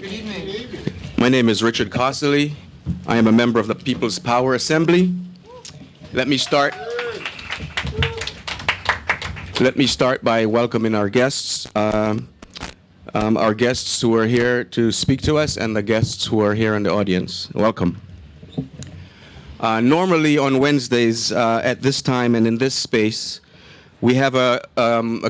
Good evening. My name is Richard Costley. I am a member of the People's Power Assembly. Let me start by welcoming our guests who are here to speak to us and the guests who are here in the audience. Welcome. Normally on Wednesdays at this time and in this space, we have a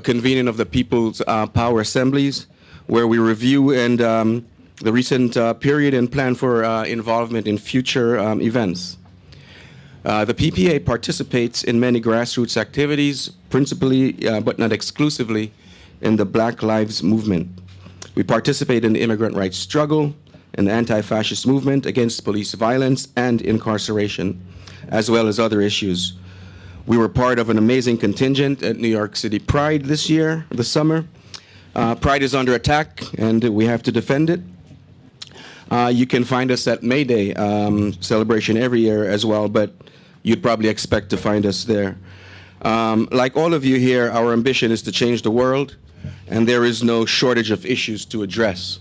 convening of the People's Power Assemblies where we review and the recent period and plan for involvement in future events. The PPA participates in many grassroots activities, principally but not exclusively in the Black Lives Movement. We participate in the immigrant rights struggle, in the anti-fascist movement against police violence and incarceration, as well as other issues. We were part of an amazing contingent at New York City Pride this summer. Pride is under attack and we have to defend it. You can find us at May Day celebration every year as well, but you'd probably expect to find us there. Like all of you here, our ambition is to change the world, and there is no shortage of issues to address.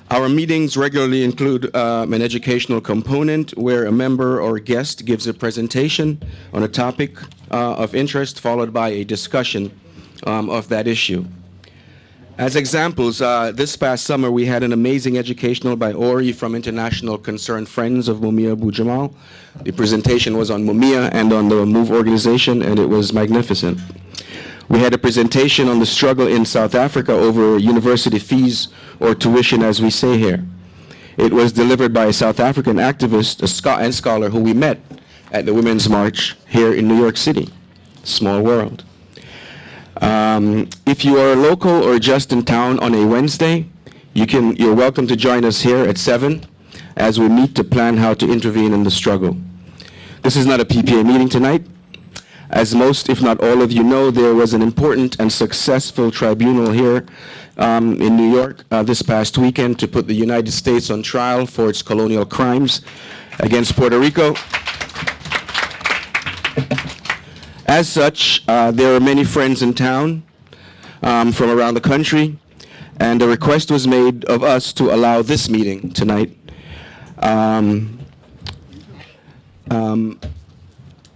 Our meetings regularly include an educational component where a member or guest gives a presentation on a topic of interest, followed by a discussion of that issue. As examples, this past summer we had an amazing educational by Ori from International Concerned Friends of Mumia Abu Jamal. The presentation was on Mumia and on the MOVE organization, and it was magnificent. We had a presentation on the struggle in South Africa over university fees, or tuition as we say here. It was delivered by a South African activist and scholar who we met at the Women's March here in New York City. Small world. If you are local or just in town on a Wednesday, you're welcome to join us here at 7 as we meet to plan how to intervene in the struggle. This is not a PPA meeting tonight. As most, if not all of you know, there was an important and successful tribunal here in New York this past weekend to put the United States on trial for its colonial crimes against Puerto Rico. As such, there are many friends in town from around the country, and a request was made of us to allow this meeting tonight.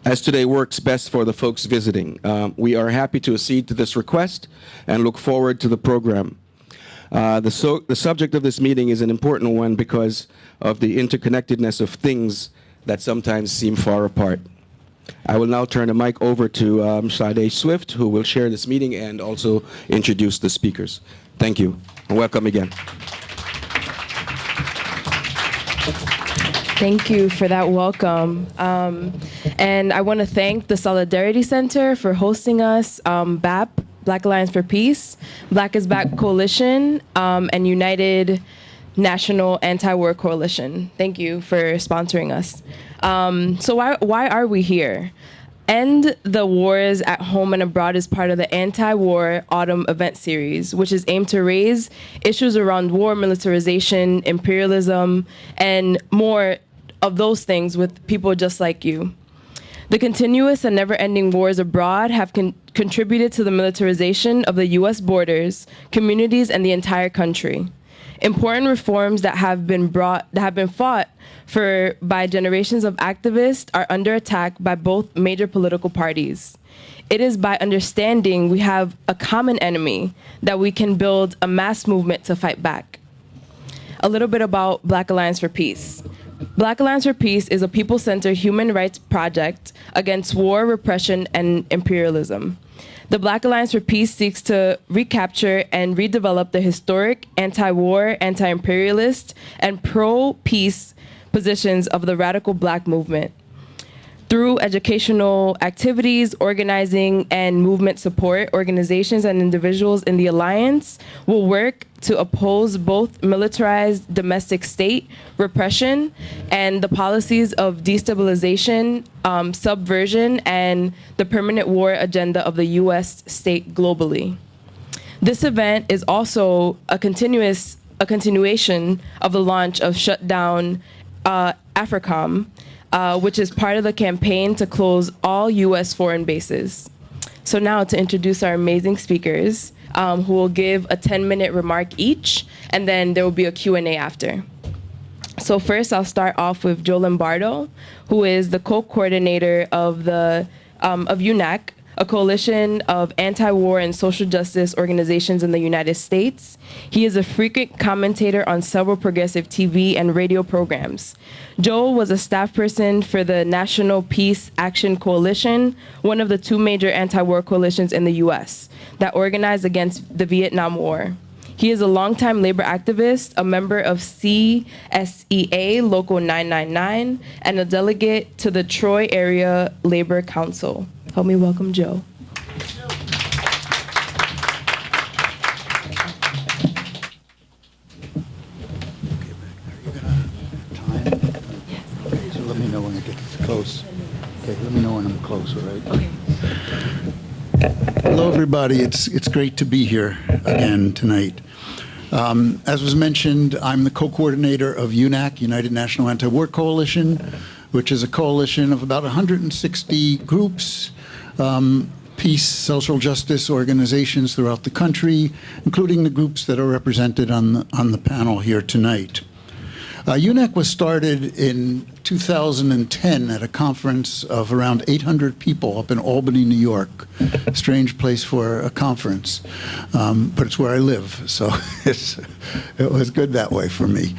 As today works best for the folks visiting. We are happy to accede to this request and look forward to the program. The subject of this meeting is an important one because of the interconnectedness of things that sometimes seem far apart. I will now turn the mic over to Sade Swift, who will share this meeting and also introduce the speakers. Thank you, and welcome again. Thank you for that welcome. And I want to thank the Solidarity Center for hosting us, BAP, Black Alliance for Peace, Black is Back Coalition, and United National Anti-War Coalition. Thank you for sponsoring us. So why are we here? End the Wars at Home and Abroad is part of the Anti-War Autumn Event Series, which is aimed to raise issues around war, militarization, imperialism, and more of those things with people just like you. The continuous and never-ending wars abroad have contributed to the militarization of the U.S. borders, communities, and the entire country. Important reforms that have been fought for by generations of activists are under attack by both major political parties. It is by understanding we have a common enemy that we can build a mass movement to fight back. A little bit about Black Alliance for Peace. Black Alliance for Peace is a people-centered human rights project against war, repression, and imperialism. The Black Alliance for Peace seeks to recapture and redevelop the historic anti-war, anti-imperialist, and pro-peace positions of the radical Black movement. Through educational activities, organizing, and movement support, organizations and individuals in the Alliance will work to oppose both militarized domestic state repression and the policies of destabilization, subversion, and the permanent war agenda of the U.S. state globally. This event is also a continuation of the launch of Shutdown AFRICOM, which is part of the campaign to close all U.S. foreign bases. So now to introduce our amazing speakers, who will give a 10-minute remark each, and then there will be a Q&A after. So first, I'll start off with Joe Lombardo, who is the co-coordinator of UNAC, a coalition of anti-war and social justice organizations in the United States. He is a frequent commentator on several progressive TV and radio programs. Joel was a staff person for the National Peace Action Coalition, one of the two major anti-war coalitions in the US that organized against the Vietnam War. He is a longtime labor activist, a member of CSEA Local 999, and a delegate to the Troy Area Labor Council. Help me welcome Joe. Let me know when it gets close. Okay, let me know when I'm close, all right? Okay. Hello, everybody. It's great to be here again tonight. As was mentioned, I'm the co-coordinator of UNAC, United National Anti-War Coalition, which is a coalition of about 160 groups, peace, social justice organizations throughout the country, including the groups that are represented on the panel here tonight. UNAC was started in 2010 at a conference of around 800 people up in Albany, New York. Strange place for a conference, but it's where I live, so it was good that way for me.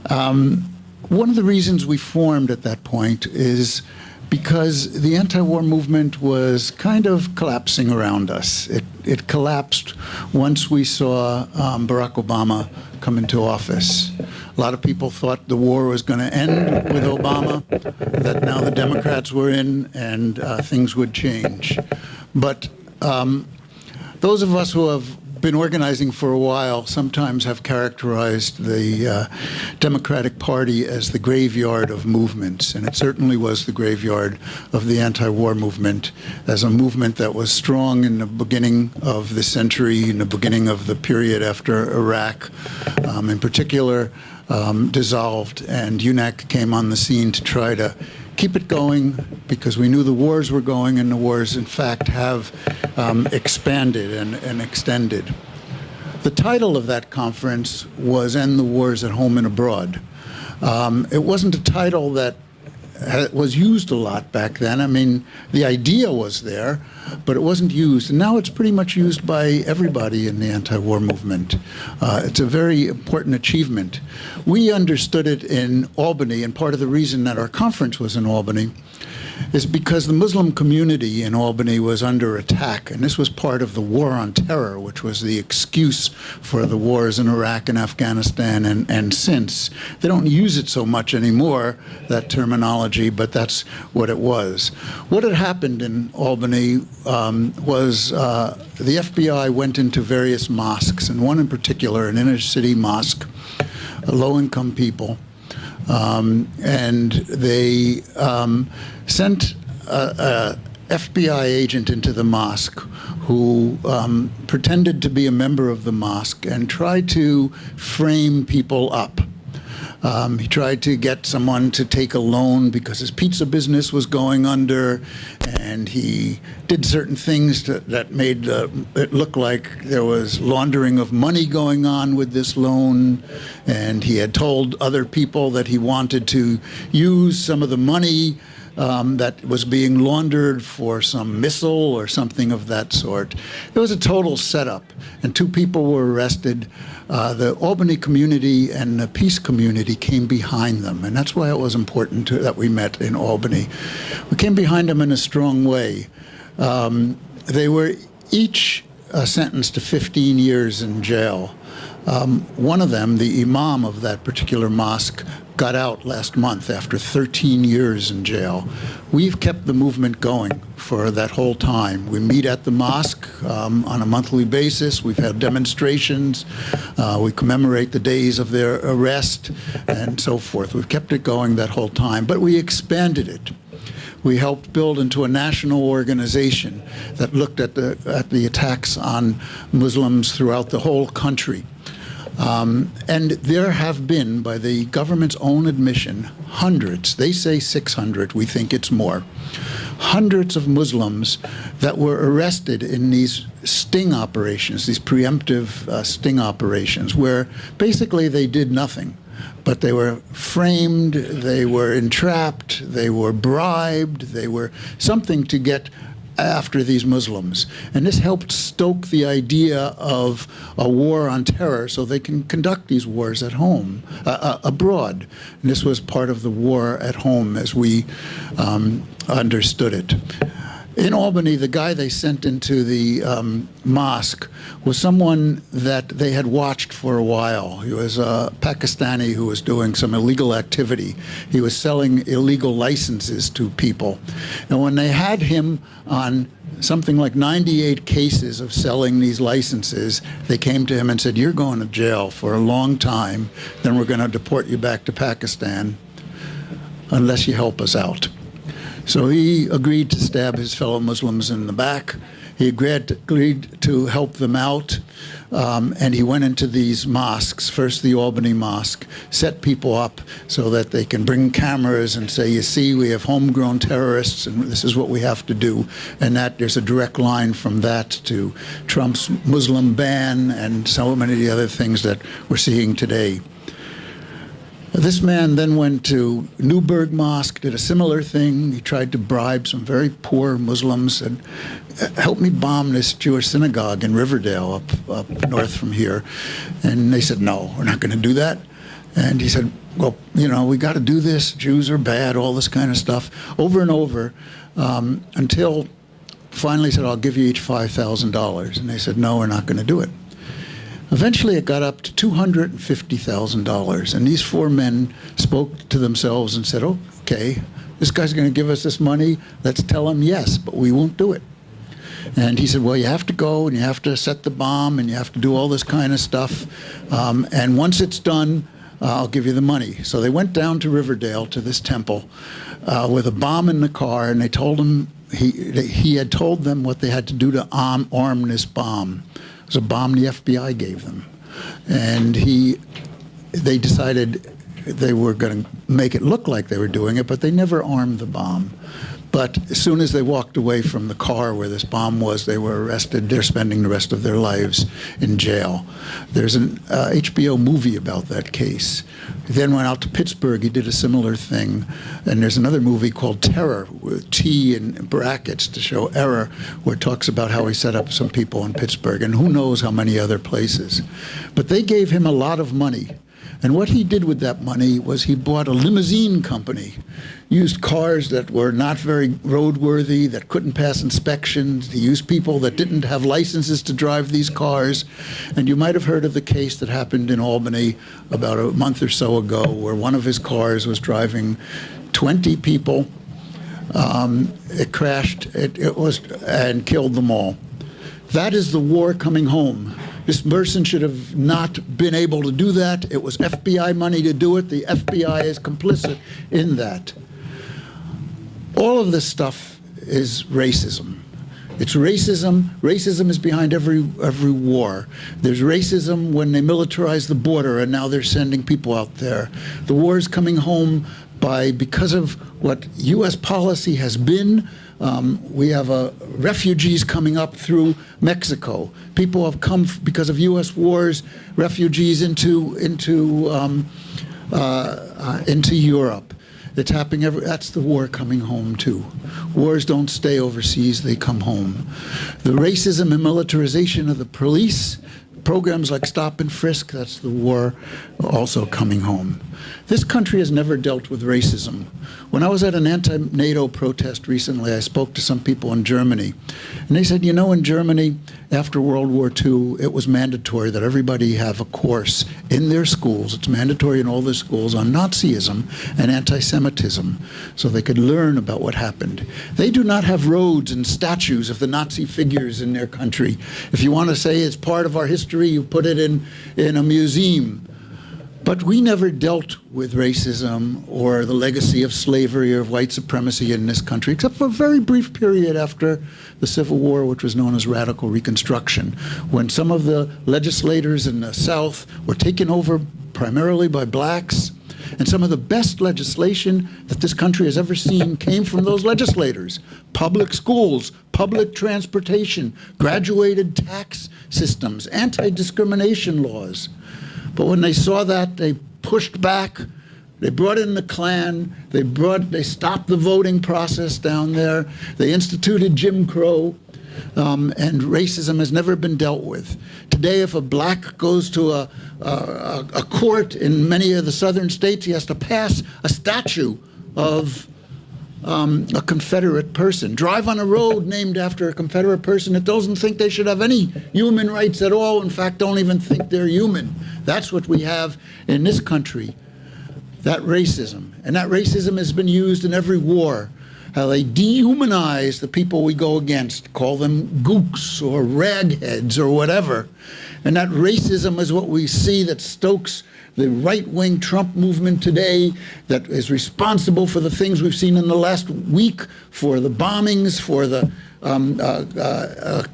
One of the reasons we formed at that point is because the anti-war movement was kind of collapsing around us. It collapsed once we saw Barack Obama come into office. A lot of people thought the war was going to end with Obama, that now the Democrats were in and things would change. But those of us who have been organizing for a while sometimes have characterized the Democratic Party as the graveyard of movements, and it certainly was the graveyard of the anti-war movement, as a movement that was strong in the beginning of the century, in the beginning of the period after Iraq, in particular, dissolved, and UNAC came on the scene to try to keep it going, because we knew the wars were going, and the wars, in fact, have expanded and extended. The title of that conference was End the Wars at Home and Abroad. It wasn't a title that was used a lot back then. I mean, the idea was there, but it wasn't used. And now it's pretty much used by everybody in the anti-war movement. It's a very important achievement. We understood it in Albany, and part of the reason that our conference was in Albany is because the Muslim community in Albany was under attack, and this was part of the War on Terror, which was the excuse for the wars in Iraq and Afghanistan and since. They don't use it so much anymore, that terminology, but that's what it was. What had happened in Albany was the FBI went into various mosques, and one in particular, an inner-city mosque, low-income people, and they sent a FBI agent into the mosque who pretended to be a member of the mosque and tried to frame people up. He tried to get someone to take a loan because his pizza business was going under, and he did certain things that made it look like there was laundering of money going on with this loan, and he had told other people that he wanted to use some of the money that was being laundered for some missile or something of that sort. It was a total setup, and 2 people were arrested. The Albany community and the peace community came behind them, and that's why it was important that we met in Albany. We came behind them in a strong way. They were each sentenced to 15 years in jail. One of them, the imam of that particular mosque, got out last month after 13 years in jail. We've kept the movement going for that whole time. We meet at the mosque on a monthly basis. We've had demonstrations. We commemorate the days of their arrest and so forth. We've kept it going that whole time, but we expanded it. We helped build into a national organization that looked at the attacks on Muslims throughout the whole country. And there have been, by the government's own admission, hundreds, they say 600, we think it's more, hundreds of Muslims that were arrested in these sting operations, these preemptive sting operations, where basically they did nothing. But they were framed, they were entrapped, they were bribed, they were something to get after these Muslims. And this helped stoke the idea of a war on terror so they can conduct these wars at home, abroad. And this was part of the war at home as we understood it. In Albany, the guy they sent into the mosque was someone that they had watched for a while. He was a Pakistani who was doing some illegal activity. He was selling illegal licenses to people. And when they had him on something like 98 cases of selling these licenses, they came to him and said, "You're going to jail for a long time, then we're going to deport you back to Pakistan unless you help us out." So he agreed to stab his fellow Muslims in the back. He agreed to help them out, and he went into these mosques, first the Albany Mosque, set people up so that they can bring cameras and say, "You see, we have homegrown terrorists, and this is what we have to do." And that there's a direct line from that to Trump's Muslim ban and so many of the other things that we're seeing today. This man then went to Newburgh Mosque, did a similar thing. He tried to bribe some very poor Muslims and help me bomb this Jewish synagogue in Riverdale up north from here. And they said, "No, we're not going to do that." And he said, "Well, you know, we got to do this. Jews are bad," all this kind of stuff, over and over, until finally he said, "I'll give you each $5,000. And they said, "No, we're not going to do it." Eventually, it got up to $250,000, and these four men spoke to themselves and said, "Okay, this guy's going to give us this money. Let's tell him yes, but we won't do it." And he said, "Well, you have to go, and you have to set the bomb, and you have to do all this kind of stuff. And once it's done, I'll give you the money." So they went down to Riverdale to this temple with a bomb in the car, and they told him he had told them what they had to do to arm this bomb. It was a bomb the FBI gave them. And they decided they were going to make it look like they were doing it, but they never armed the bomb. But as soon as they walked away from the car where this bomb was, they were arrested. They're spending the rest of their lives in jail. There's an HBO movie about that case. He then went out to Pittsburgh. He did a similar thing. And there's another movie called Terror, with T in brackets to show error, where it talks about how he set up some people in Pittsburgh and who knows how many other places. But they gave him a lot of money. And what he did with that money was he bought a limousine company, used cars that were not very roadworthy, that couldn't pass inspections. He used people that didn't have licenses to drive these cars. And you might have heard of the case that happened in Albany about a month or so ago, where one of his cars was driving 20 people. It crashed, and killed them all. That is the war coming home. This person should have not been able to do that. It was FBI money to do it. The FBI is complicit in that. All of this stuff is racism. It's racism. Racism is behind every war. There's racism when they militarize the border, and now they're sending people out there. The war is coming home because of what U.S. policy has been. We have refugees coming up through Mexico. People have come because of U.S. wars, refugees into Europe. It's happening. That's the war coming home too. Wars don't stay overseas; they come home. The racism and militarization of the police, programs like stop and frisk, that's the war also coming home. This country has never dealt with racism. When I was at an anti-NATO protest recently, I spoke to some people in Germany, and they said, you know, in Germany, after World War II, it was mandatory that everybody have a course in their schools. It's mandatory in all their schools on Nazism and anti-Semitism, so they could learn about what happened. They do not have roads and statues of the Nazi figures in their country. If you want to say it's part of our history, you put it in a museum. But we never dealt with racism or the legacy of slavery or of white supremacy in this country, except for a very brief period after the Civil War, which was known as Radical Reconstruction, when some of the legislators in the South were taken over primarily by blacks, And some of the best legislation that this country has ever seen came from those legislators. Public schools, public transportation, graduated tax systems, anti-discrimination laws. But when they saw that, they pushed back. They brought in the Klan. They stopped the voting process down there. They instituted Jim Crow. And racism has never been dealt with. Today, if a black goes to a court in many of the southern states, he has to pass a statue of a Confederate person. Drive on a road named after a Confederate person that doesn't think they should have any human rights at all, in fact, don't even think they're human. That's what we have in this country, that racism. And that racism has been used in every war. How they dehumanize the people we go against, call them gooks or ragheads or whatever. And that racism is what we see that stokes the right-wing Trump movement today, that is responsible for the things we've seen in the last week, for the bombings, for the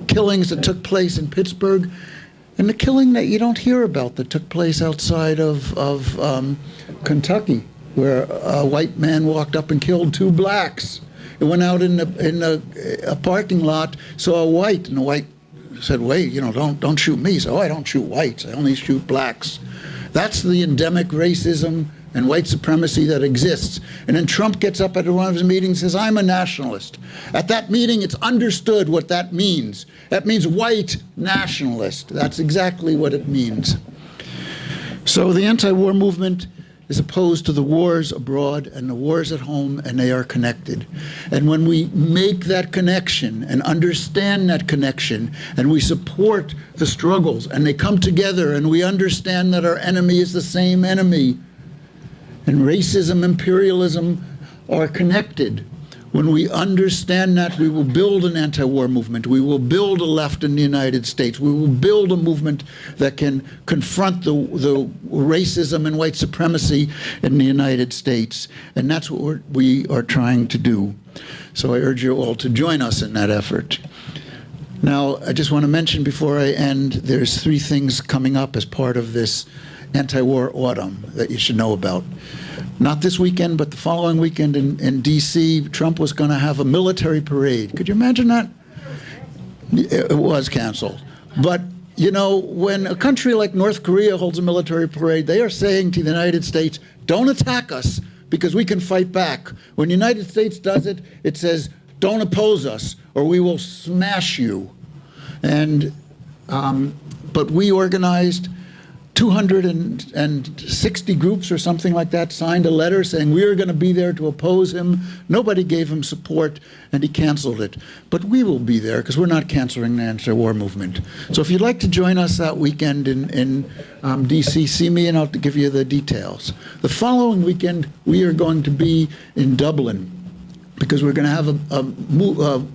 killings that took place in Pittsburgh, and the killing that you don't hear about that took place outside of Kentucky, where a white man walked up and killed 2 blacks. It went out in a parking lot, saw a white, and the white said, "Wait, don't shoot me." He said, "Oh, I don't shoot whites. I only shoot blacks." That's the endemic racism and white supremacy that exists. And then Trump gets up at one of his meetings and says, "I'm a nationalist." At that meeting, it's understood what that means. That means white nationalist. That's exactly what it means. So the anti-war movement is opposed to the wars abroad and the wars at home, and they are connected. And when we make that connection and understand that connection, and we support the struggles, and they come together, and we understand that our enemy is the same enemy, and racism, imperialism are connected. When we understand that, we will build an anti-war movement. We will build a left in the United States. We will build a movement that can confront the racism and white supremacy in the United States. And that's what we are trying to do. So I urge you all to join us in that effort. Now, I just want to mention before I end, there's 3 things coming up as part of this anti-war autumn that you should know about. Not this weekend, but the following weekend in D.C., Trump was going to have a military parade. Could you imagine that? It was canceled. But, when a country like North Korea holds a military parade, they are saying to the United States, don't attack us because we can fight back. When the United States does it, it says, don't oppose us or we will smash you. And, but we organized 260 groups or something like that signed a letter saying we are going to be there to oppose him. Nobody gave him support, and he canceled it. But we will be there because we're not canceling the anti-war movement. So if you'd like to join us that weekend in D.C., see me and I'll give you the details. The following weekend, we are going to be in Dublin, because we're going to have a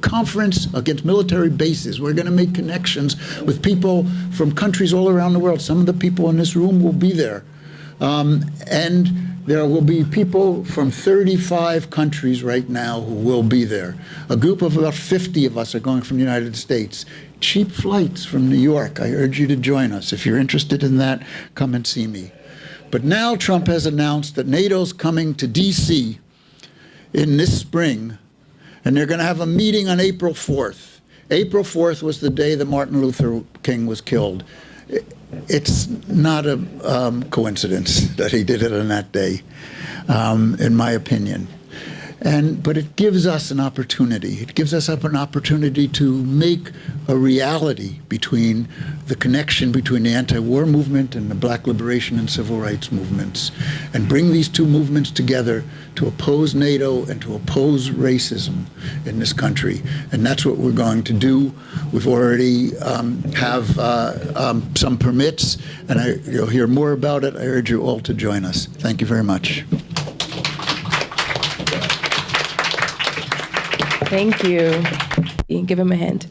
conference against military bases. We're going to make connections with people from countries all around the world. Some of the people in this room will be there. And there will be people from 35 countries right now who will be there. A group of about 50 of us are going from the United States. Cheap flights from New York. I urge you to join us. If you're interested in that, come and see me. But now Trump has announced that NATO's coming to D.C. in this spring, and they're going to have a meeting on April 4th. April 4th was the day that Martin Luther King was killed. It's not a coincidence that he did it on that day, in my opinion. But it gives us an opportunity. It gives us an opportunity to make a reality between the connection between the anti-war movement and the Black liberation and civil rights movements, and bring these 2 movements together to oppose NATO and to oppose racism in this country. And that's what we're going to do. We've already have some permits, and you'll hear more about it. I urge you all to join us. Thank you very much. Thank you. Give him a hand.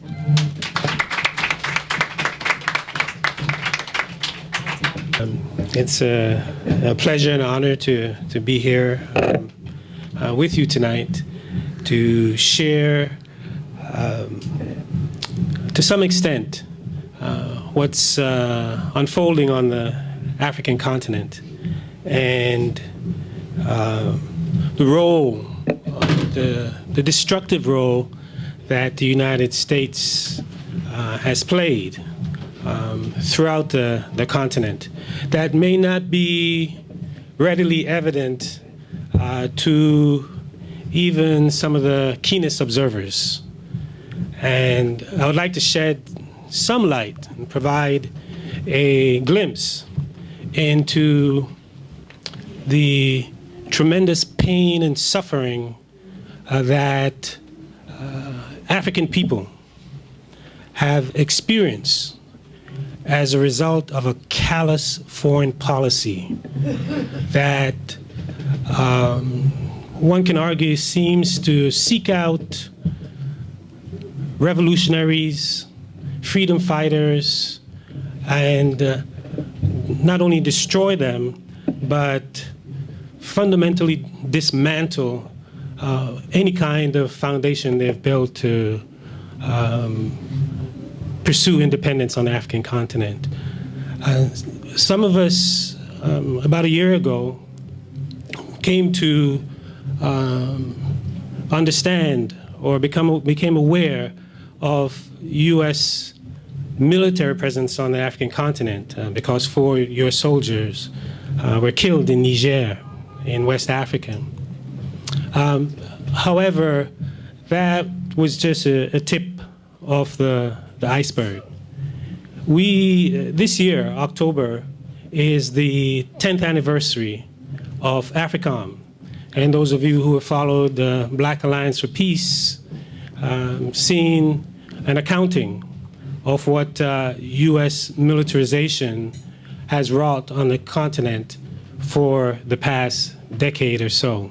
It's a pleasure and honor to be here with you tonight to share, to some extent, what's unfolding on the African continent. And the role, the destructive role that the United States has played throughout the continent that may not be readily evident to even some of the keenest observers. And I would like to shed some light and provide a glimpse into the tremendous pain and suffering that African people have experienced as a result of a callous foreign policy that one can argue seems to seek out revolutionaries, freedom fighters, and not only destroy them, but fundamentally dismantle any kind of foundation they've built to pursue independence on the African continent. Some of us, about a year ago, came to understand or became aware of U.S. military presence on the African continent because 4 U.S. soldiers were killed in Niger, in West Africa. However, that was just a tip of the iceberg. This year, October, is the 10th anniversary of AFRICOM. And those of you who have followed the Black Alliance for Peace, seen an accounting of what U.S. militarization has wrought on the continent for the past decade or so.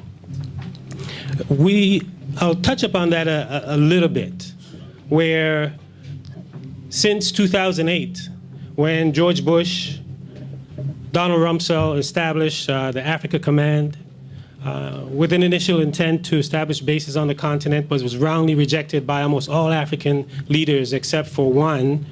I'll touch upon that a little bit, where since 2008, when George Bush, Donald Rumsfeld established the Africa Command, with an initial intent to establish bases on the continent, but was roundly rejected by almost all African leaders except for one.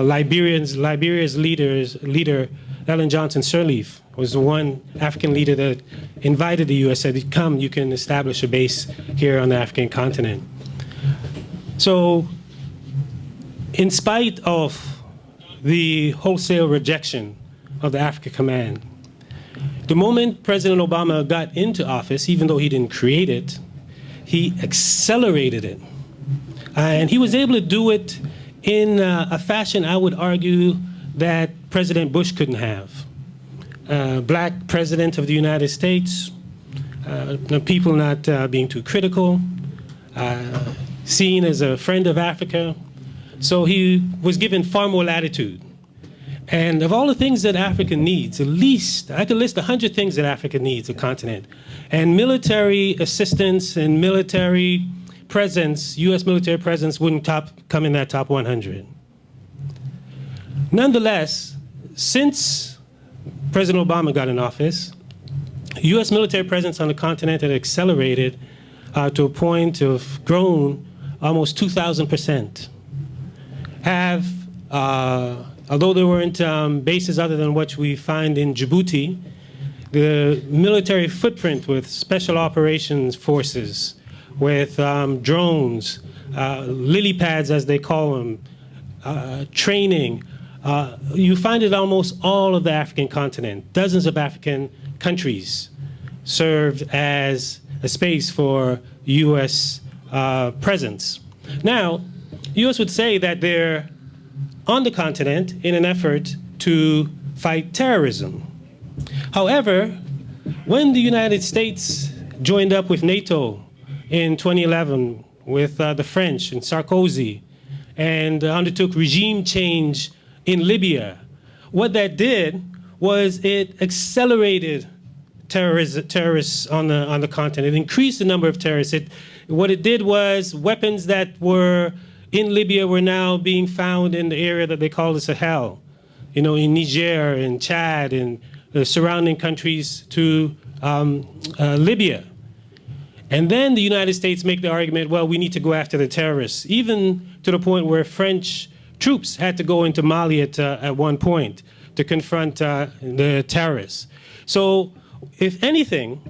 Liberia's leader, Ellen Johnson Sirleaf, was the one African leader that invited the U.S., said, come, you can establish a base here on the African continent. So, in spite of the wholesale rejection of the Africa Command, the moment President Obama got into office, even though he didn't create it, he accelerated it. And he was able to do it in a fashion, I would argue, that President Bush couldn't have. Black president of the United States, people not being too critical, seen as a friend of Africa. So he was given far more latitude. And of all the things that Africa needs, at least, I could list 100 things that Africa needs, a continent. And military assistance and military presence, U.S. military presence, wouldn't come in that top 100. Nonetheless, since President Obama got in office, U.S. military presence on the continent had accelerated to a point of grown almost 2,000%. Although there weren't bases other than what we find in Djibouti, the military footprint with special operations forces, with drones, lily pads as they call them, training, you find it almost all of the African continent. Dozens of African countries served as a space for U.S. presence. Now, the U.S. would say that they're on the continent in an effort to fight terrorism. However, when the United States joined up with NATO in 2011 with the French and Sarkozy and undertook regime change in Libya, what that did was it accelerated terrorists on the continent. It increased the number of terrorists. What it did was weapons that were in Libya were now being found in the area that they call the Sahel, in Niger and Chad and the surrounding countries to Libya. And then the United States make the argument, well, we need to go after the terrorists, even to the point where French troops had to go into Mali at one point to confront the terrorists. So, if anything,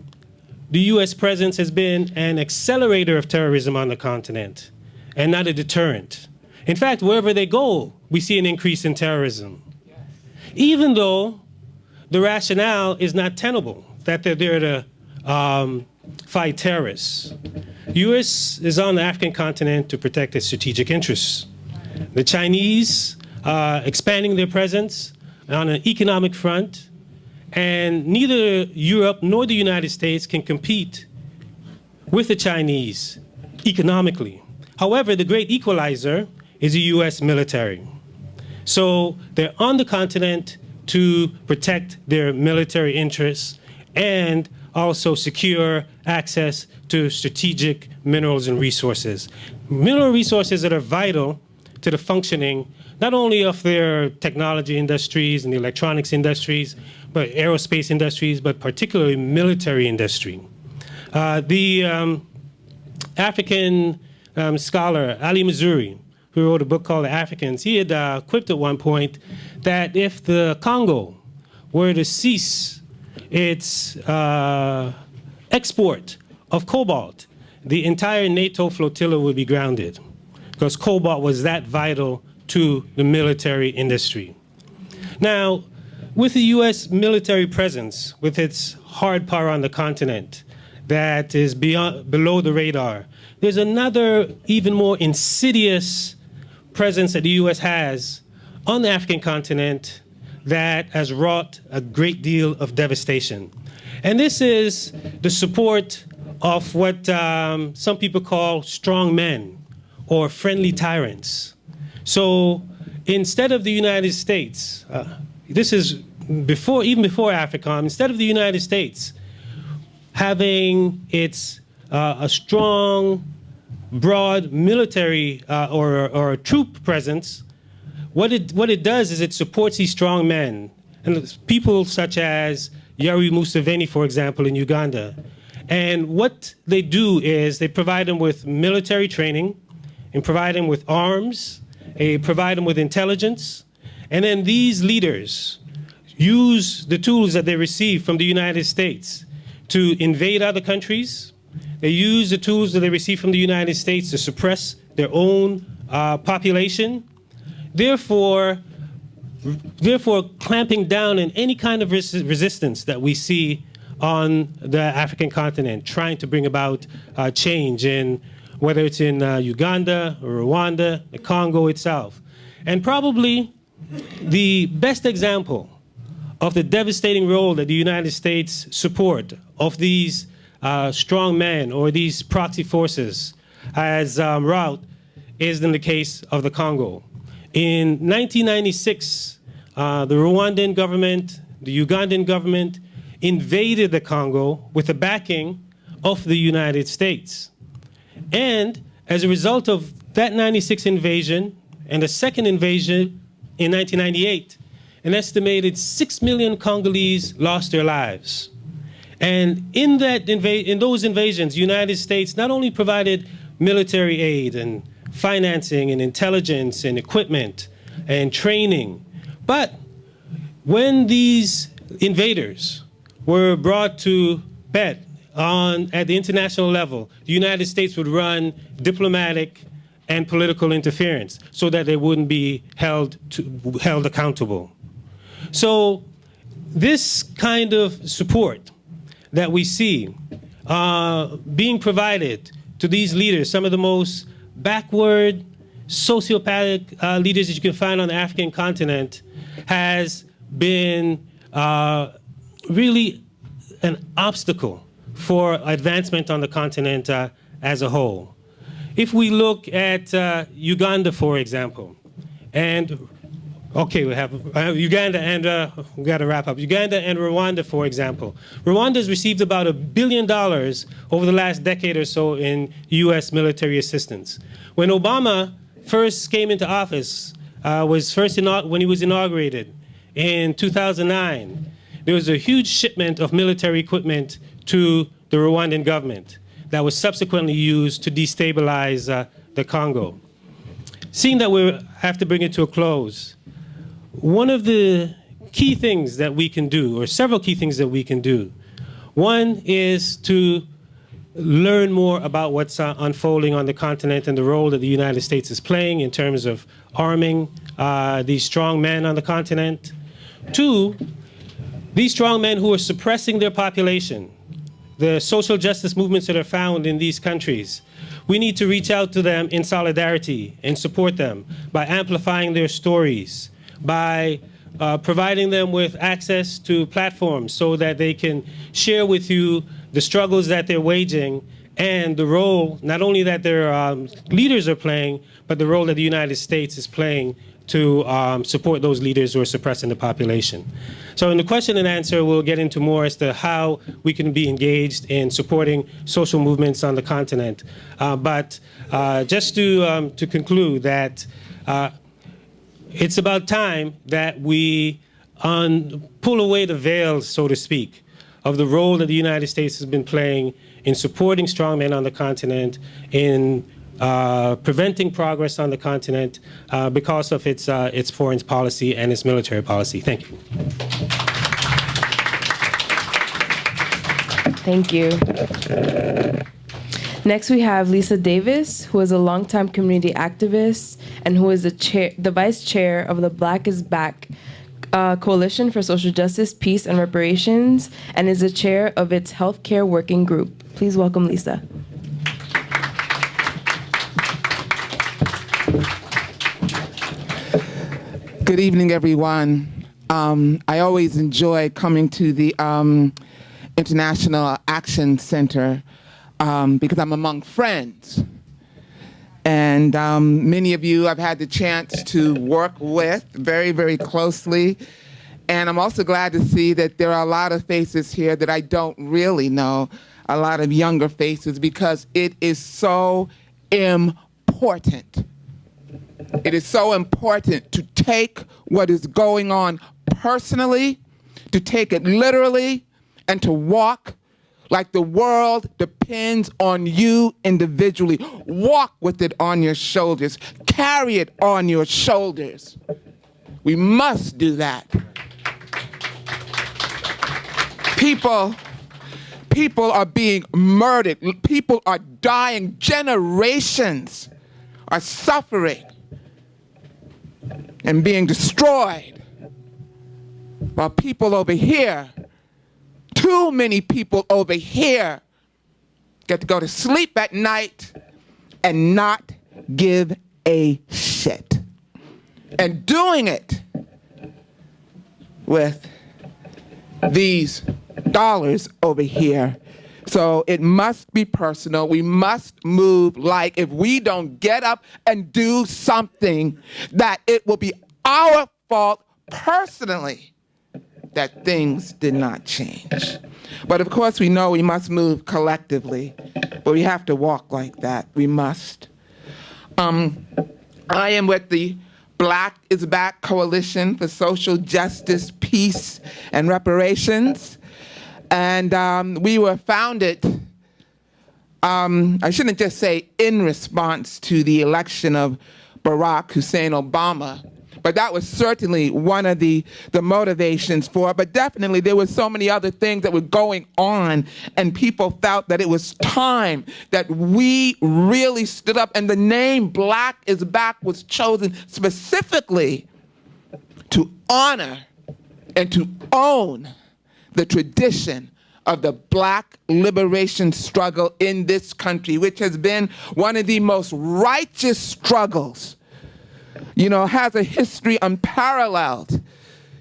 the U.S. presence has been an accelerator of terrorism on the continent and not a deterrent. In fact, wherever they go, we see an increase in terrorism. Even though the rationale is not tenable, that they're there to fight terrorists. The U.S. is on the African continent to protect its strategic interests. The Chinese expanding their presence on an economic front, and neither Europe nor the United States can compete with the Chinese economically. However, the great equalizer is the U.S. military. So they're on the continent to protect their military interests and also secure access to strategic minerals and resources. Mineral resources that are vital to the functioning not only of their technology industries and the electronics industries, but aerospace industries, but particularly military industry. The African scholar, Ali Mazrui, who wrote a book called The Africans, he had quipped at one point that if the Congo were to cease its export of cobalt, the entire NATO flotilla would be grounded, because cobalt was that vital to the military industry. Now, with the U.S. military presence, with its hard power on the continent that is below the radar, there's another even more insidious presence that the U.S. has on the African continent that has wrought a great deal of devastation. And this is the support of what some people call strong men or friendly tyrants. So instead of the United States, this is even before AFRICOM, instead of the United States having its a strong, broad military or troop presence, what it does is it supports these strong men and people such as Yoweri Museveni, for example, in Uganda. And what they do is they provide them with military training and provide them with arms, provide them with intelligence, and then these leaders use the tools that they receive from the United States to invade other countries. They use the tools that they receive from the United States to suppress their own population, therefore clamping down on any kind of resistance that we see on the African continent, trying to bring about change in whether it's in Uganda or Rwanda, the Congo itself. And probably the best example of the devastating role that the United States support of these strong men or these proxy forces as wrought is in the case of the Congo. In 1996, the Rwandan government, the Ugandan government invaded the Congo with the backing of the United States. And as a result of that 96 invasion and a second invasion in 1998, an estimated 6 million Congolese lost their lives. And in those invasions, the United States not only provided military aid and financing and intelligence and equipment and training, but when these invaders were brought to bed at the international level, the United States would run diplomatic and political interference so that they wouldn't be held accountable. So this kind of support that we see being provided to these leaders, some of the most backward, sociopathic leaders that you can find on the African continent, has been really an obstacle for advancement on the continent as a whole. If we look at Uganda, for example, and okay, we have Uganda and we got to wrap up. Uganda and Rwanda, for example. Rwanda has received about $1 billion over the last decade or so in U.S. military assistance. When Obama first came into office, when he was inaugurated in 2009, there was a huge shipment of military equipment to the Rwandan government that was subsequently used to destabilize the Congo. Seeing that we have to bring it to a close, one of the key things that we can do, or several key things that we can do. One is to learn more about what's unfolding on the continent and the role that the United States is playing in terms of arming these strong men on the continent. Two, these strong men who are suppressing their population, the social justice movements that are found in these countries, we need to reach out to them in solidarity and support them by amplifying their stories, by providing them with access to platforms so that they can share with you the struggles that they're waging and the role, not only that their leaders are playing, but the role that the United States is playing to support those leaders who are suppressing the population. So in the question and answer, we'll get into more as to how we can be engaged in supporting social movements on the continent. But just to conclude that it's about time that we pull away the veils, so to speak, of the role that the United States has been playing in supporting strong men on the continent, in preventing progress on the continent because of its foreign policy and its military policy. Thank you. Thank you. Next, we have Lisa Davis, who is a longtime community activist and who is the vice chair of the Black is Back Coalition for Social Justice, Peace, and Reparations, and is the chair of its Healthcare Working Group. Please welcome Lisa. Good evening, everyone. I always enjoy coming to the International Action Center because I'm among friends. And many of you I've had the chance to work with very, very closely. And I'm also glad to see that there are a lot of faces here that I don't really know, a lot of younger faces, because it is so important. It is so important to take what is going on personally, to take it literally, and to walk like the world depends on you individually. Walk with it on your shoulders. Carry it on your shoulders. We must do that. People are being murdered. People are dying. Generations are suffering and being destroyed, while people over here, too many people over here, get to go to sleep at night and not give a shit. And doing it with these dollars over here. So it must be personal. We must move like if we don't get up and do something, that it will be our fault personally that things did not change. But of course we know we must move collectively, but we have to walk like that. We must. I am with the Black is Back Coalition for Social Justice, Peace, and Reparations. And we were founded, I shouldn't just say in response to the election of Barack Hussein Obama, but that was certainly one of the motivations for it. But definitely there were so many other things that were going on, and people felt that it was time that we really stood up. And the name Black is Back was chosen specifically to honor and to own the tradition of the Black liberation struggle in this country, which has been one of the most righteous struggles, has a history unparalleled,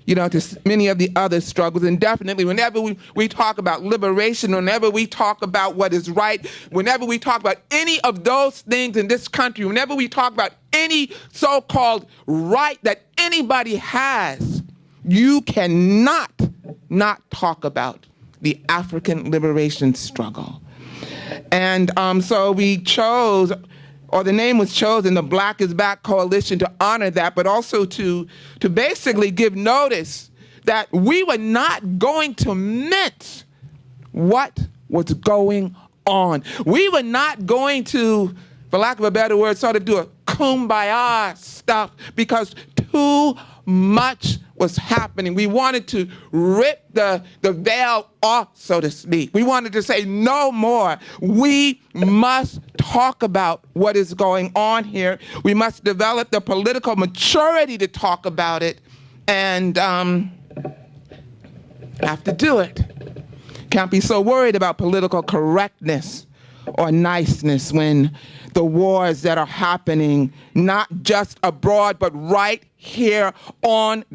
to many of the other struggles. And definitely whenever we talk about liberation, whenever we talk about what is right, whenever we talk about any of those things in this country, whenever we talk about any so-called right that anybody has, you cannot not talk about the African liberation struggle. And so we chose, or the name was chosen, the Black is Back Coalition, to honor that, but also to basically give notice that we were not going to mince what was going on. We were not going to, for lack of a better word, sort of do a kumbaya stuff, because too much was happening. We wanted to rip the veil off, so to speak. We wanted to say no more. We must talk about what is going on here. We must develop the political maturity to talk about it, and have to do it. Can't be so worried about political correctness or niceness when the wars that are happening, not just abroad, but right here on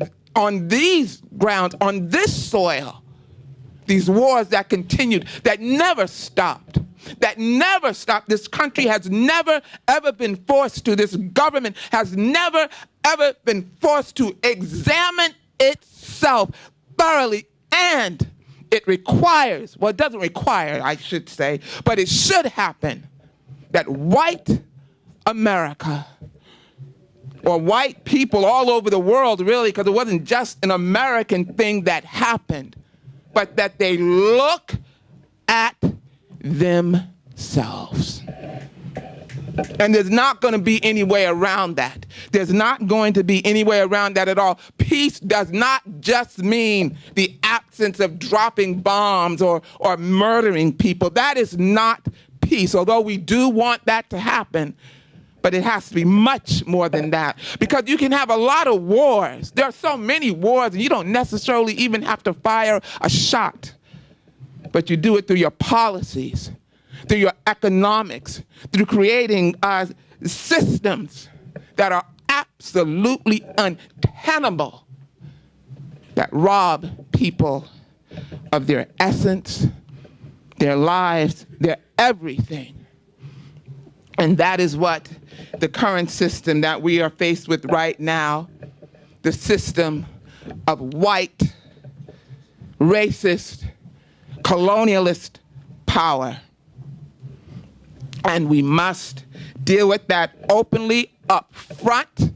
these grounds, on this soil, these wars that continued, that never stopped, This country has never, ever been forced to, this government has never, ever been forced to examine itself thoroughly, and it requires, well, it doesn't require, I should say, but it should happen that white America, or white people all over the world, really, because it wasn't just an American thing that happened, but that they look at themselves. And there's not going to be any way around that. There's not going to be any way around that at all. Peace does not just mean the absence of dropping bombs or murdering people. That is not peace, although we do want that to happen. But it has to be much more than that, because you can have a lot of wars. There are so many wars, and you don't necessarily even have to fire a shot. But you do it through your policies, through your economics, through creating systems that are absolutely untenable, that rob people of their essence, their lives, their everything. And that is what the current system that we are faced with right now, the system of white, racist, colonialist power. And we must deal with that openly up front,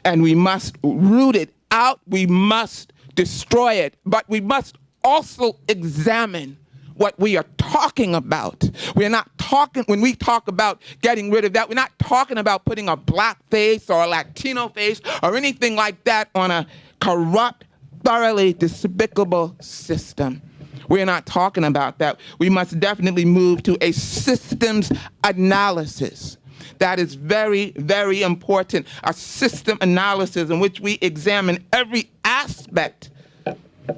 and we must root it out. We must destroy it, but we must also examine what we are talking about. We're not talking, when we talk about getting rid of that, we're not talking about putting a black face or a Latino face or anything like that on a corrupt, thoroughly despicable system. We're not talking about that. We must definitely move to a systems analysis. That is very, very important. A system analysis in which we examine every aspect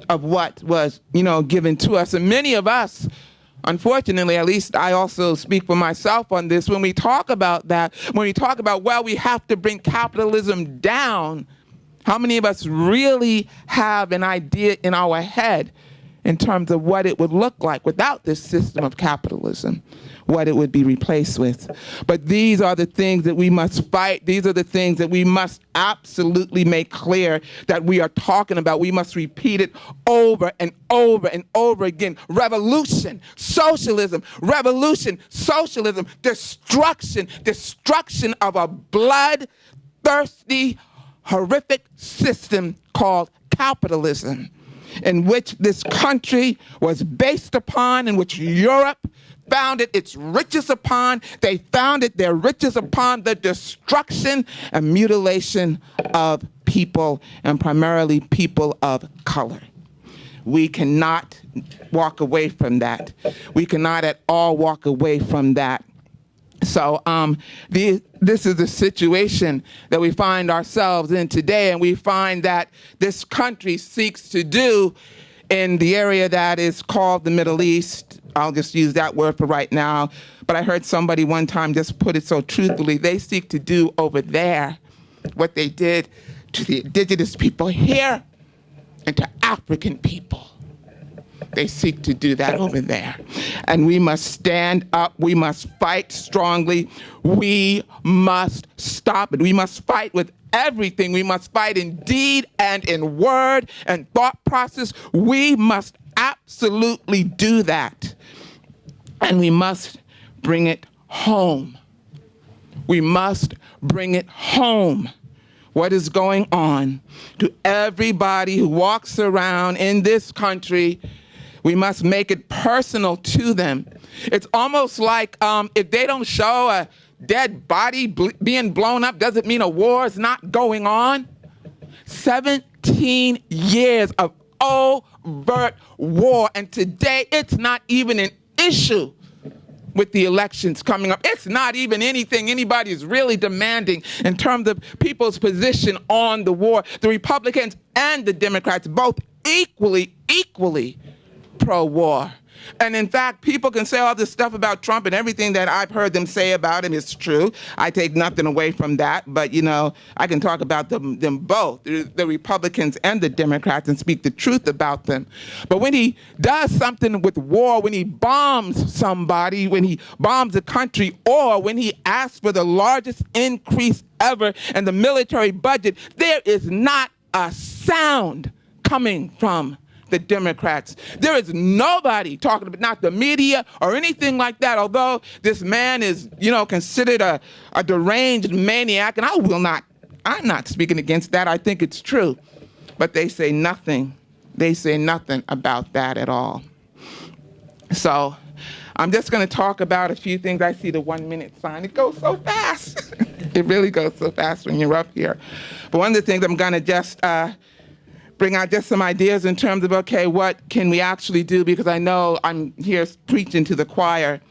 of what was, given to us. And many of us, unfortunately, at least I also speak for myself on this, when we talk about that, when we talk about, well, we have to bring capitalism down, how many of us really have an idea in our head in terms of what it would look like without this system of capitalism, what it would be replaced with? But these are the things that we must fight. These are the things that we must absolutely make clear that we are talking about. We must repeat it over and over and over again. Revolution, socialism, destruction of a bloodthirsty, horrific system called capitalism, in which this country was based upon, in which Europe founded its riches upon. They founded their riches upon the destruction and mutilation of people, and primarily people of color. We cannot walk away from that. We cannot at all walk away from that. So this is the situation that we find ourselves in today, and we find that this country seeks to do in the area that is called the Middle East. I'll just use that word for right now, but I heard somebody one time just put it so truthfully. They seek to do over there what they did to the indigenous people here and to African people. They seek to do that over there. And we must stand up. We must fight strongly. We must stop it. We must fight with everything. We must fight in deed and in word and thought process. We must absolutely do that. And we must bring it home. We must bring it home. What is going on to everybody who walks around in this country? We must make it personal to them. It's almost like if they don't show a dead body being blown up, doesn't mean a war is not going on. 17 13 years of overt war, and today it's not even an issue with the elections coming up. It's not even anything anybody is really demanding in terms of people's position on the war. The Republicans and the Democrats both equally pro-war. And in fact, people can say all this stuff about Trump, and everything that I've heard them say about him is true. I take nothing away from that, but you know, I can talk about them both, the Republicans and the Democrats, and speak the truth about them. But when he does something with war, when he bombs somebody, when he bombs a country, or when he asks for the largest increase ever in the military budget, there is not a sound coming from the Democrats. There is nobody talking about, not the media or anything like that, although this man is, you know, considered a deranged maniac, and I'm not speaking against that. I think it's true. But they say nothing. They say nothing about that at all. So I'm just going to talk about a few things. I see the 1 minute sign. It goes so fast. It really goes so fast when you're up here. But one of the things I'm going to just bring out just some ideas in terms of, okay, what can we actually do? Because I know I'm here preaching to the choir.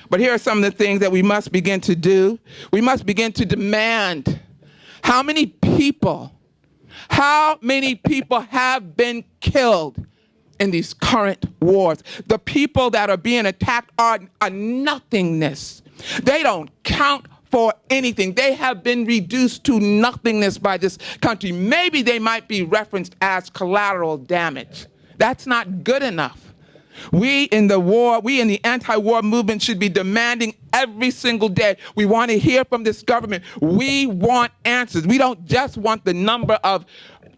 But here are some of the things that we must begin to do. We must begin to demand how many people have been killed in these current wars. The people that are being attacked are a nothingness. They don't count for anything. They have been reduced to nothingness by this country. Maybe they might be referenced as collateral damage. That's not good enough. We in the anti-war movement should be demanding every single day. We want to hear from this government. We want answers. We don't just want the number of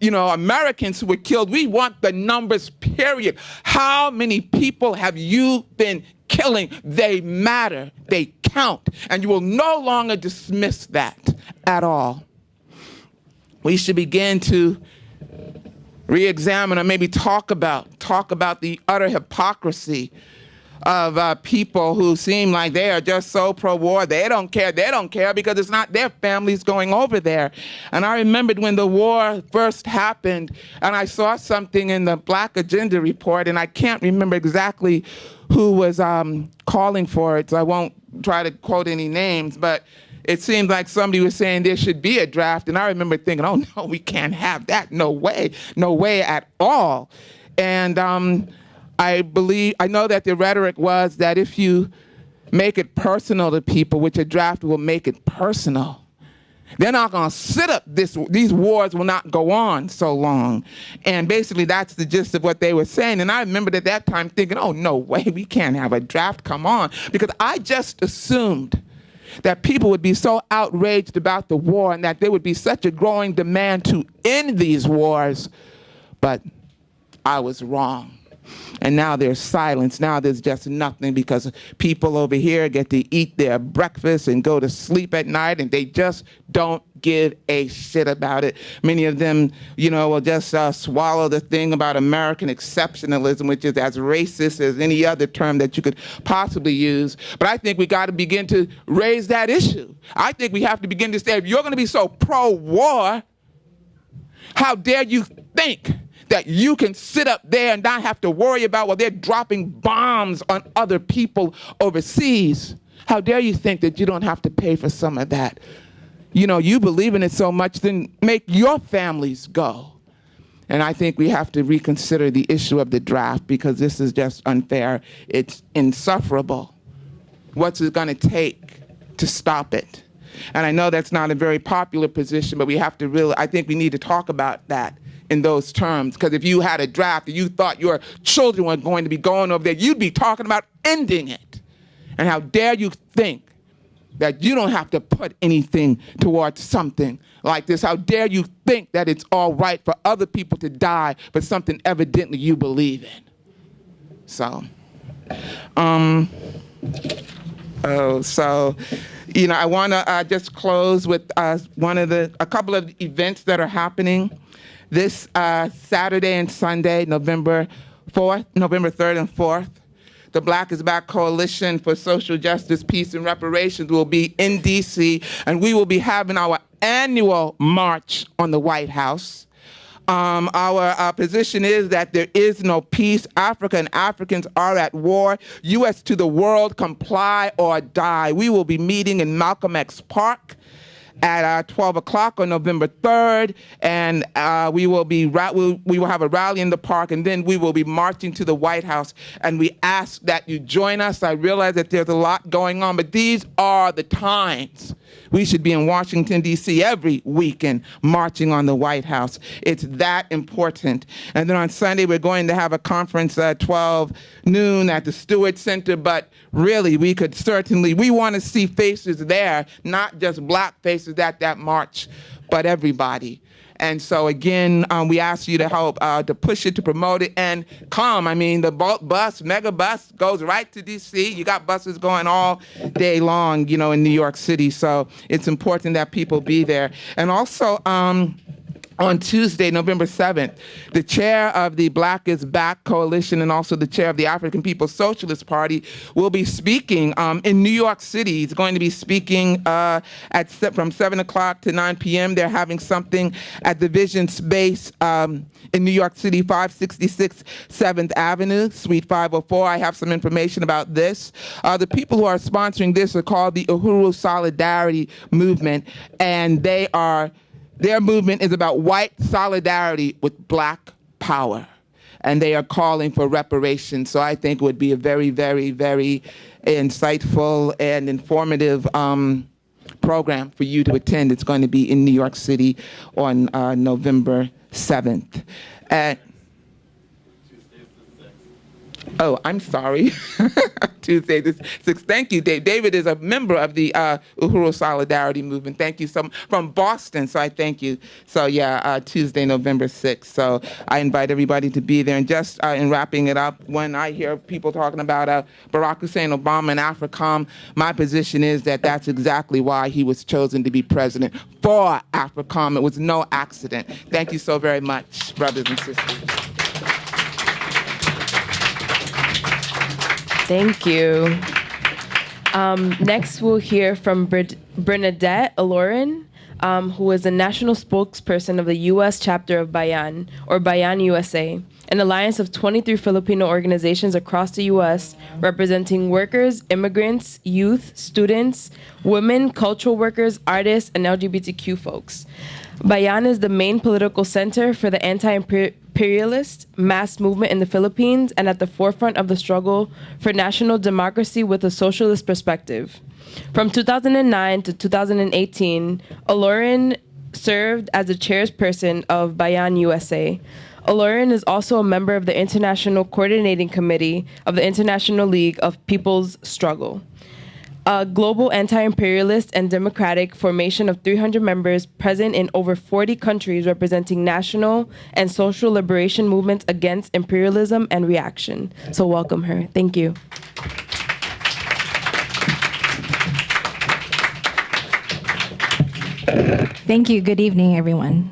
Americans who were killed. We want the numbers, period. How many people have you been killing? They matter. They count. And you will no longer dismiss that at all. We should begin to re-examine or maybe talk about the utter hypocrisy of people who seem like they are just so pro-war. They don't care. They don't care because it's not their families going over there. And I remembered when the war first happened, and I saw something in the Black Agenda report, and I can't remember exactly who was calling for it, so I won't try to quote any names, but it seemed like somebody was saying there should be a draft, and I remember thinking, oh no, we can't have that. No way at all. And I know that the rhetoric was that if you make it personal to people, which a draft will make it personal, they're not going to sit up. These wars will not go on so long. And basically that's the gist of what they were saying. And I remembered at that time thinking, oh, no way, we can't have a draft, come on. Because I just assumed that people would be so outraged about the war and that there would be such a growing demand to end these wars. But I was wrong. And now there's silence. Now there's just nothing because people over here get to eat their breakfast and go to sleep at night, and they just don't give a shit about it. Many of them, will just swallow the thing about American exceptionalism, which is as racist as any other term that you could possibly use. But I think we got to begin to raise that issue. I think we have to begin to say, if you're going to be so pro-war, how dare you think that you can sit up there and not have to worry about, well, they're dropping bombs on other people overseas. How dare you think that you don't have to pay for some of that? You believe in it so much, then make your families go. And I think we have to reconsider the issue of the draft because this is just unfair. It's insufferable. What's it going to take to stop it? And I know that's not a very popular position, but we have to I think we need to talk about that in those terms, because if you had a draft and you thought your children were going to be going over there, you'd be talking about ending it. And how dare you think that you don't have to put anything towards something like this? How dare you think that it's all right for other people to die for something evidently you believe in? So, I want to just close with a couple of events that are happening this Saturday and Sunday, November 3rd and 4th. The Black is Back Coalition for Social Justice, Peace, and Reparations will be in D.C., and we will be having our annual march on the White House. Our position is that there is no peace. Africa and Africans are at war. U.S. to the world, comply or die. We will be meeting in Malcolm X Park at 12 o'clock on November 3rd, and we will have a rally in the park, and then we will be marching to the White House, and we ask that you join us. I realize that there's a lot going on, but these are the times we should be in Washington, D.C. every weekend marching on the White House. It's that important. And then on Sunday, we're going to have a conference at 12 noon at the Stewart Center, but really, we want to see faces there, not just black faces at that march, but everybody. And so again, we ask you to help to push it, to promote it, and come. I mean, the mega bus goes right to D.C. You got buses going all day long, in New York City. So it's important that people be there. And also, on Tuesday, November 7th, the chair of the Black is Back Coalition and also the chair of the African People's Socialist will be speaking in New York City. He's going to be speaking from 7 o'clock to 9 p.m. They're having something at the Vision Space in New York City, 566 7th Avenue, Suite 504. I have some information about this. The people who are sponsoring this are called the Uhuru Solidarity Movement, and their movement is about white solidarity with black power, and they are calling for reparations. So I think it would be a very, very, very insightful and informative program for you to attend. It's going to be in New York City on November 7th. Oh, I'm sorry. Tuesday the 6th. Thank you, Dave. David is a member of the Uhuru Solidarity Movement. Thank you. From Boston, so I thank you. So yeah, Tuesday, November 6th. So I invite everybody to be there. And just in wrapping it up, when I hear people talking about Barack Hussein Obama and AFRICOM, my position is that that's exactly why he was chosen to be president, for AFRICOM. It was no accident. Thank you so very much, brothers and sisters. Thank you. Next, we'll hear from Bernadette Alorin, who is the national spokesperson of the U.S. chapter of Bayan, or Bayan USA, an alliance of 23 Filipino organizations across the U.S. representing workers, immigrants, youth, students, women, cultural workers, artists, and LGBTQ folks. Bayan is the main political center for the anti-imperialist mass movement in the Philippines and at the forefront of the struggle for national democracy with a socialist perspective. From 2009 to 2018, Alorin served as the chairperson of Bayan USA. Alorin is also a member of the International Coordinating Committee of the International League of People's Struggle, a global anti-imperialist and democratic formation of 300 members present in over 40 countries representing national and social liberation movements against imperialism and reaction. So welcome her. Thank you. Thank you. Good evening, everyone.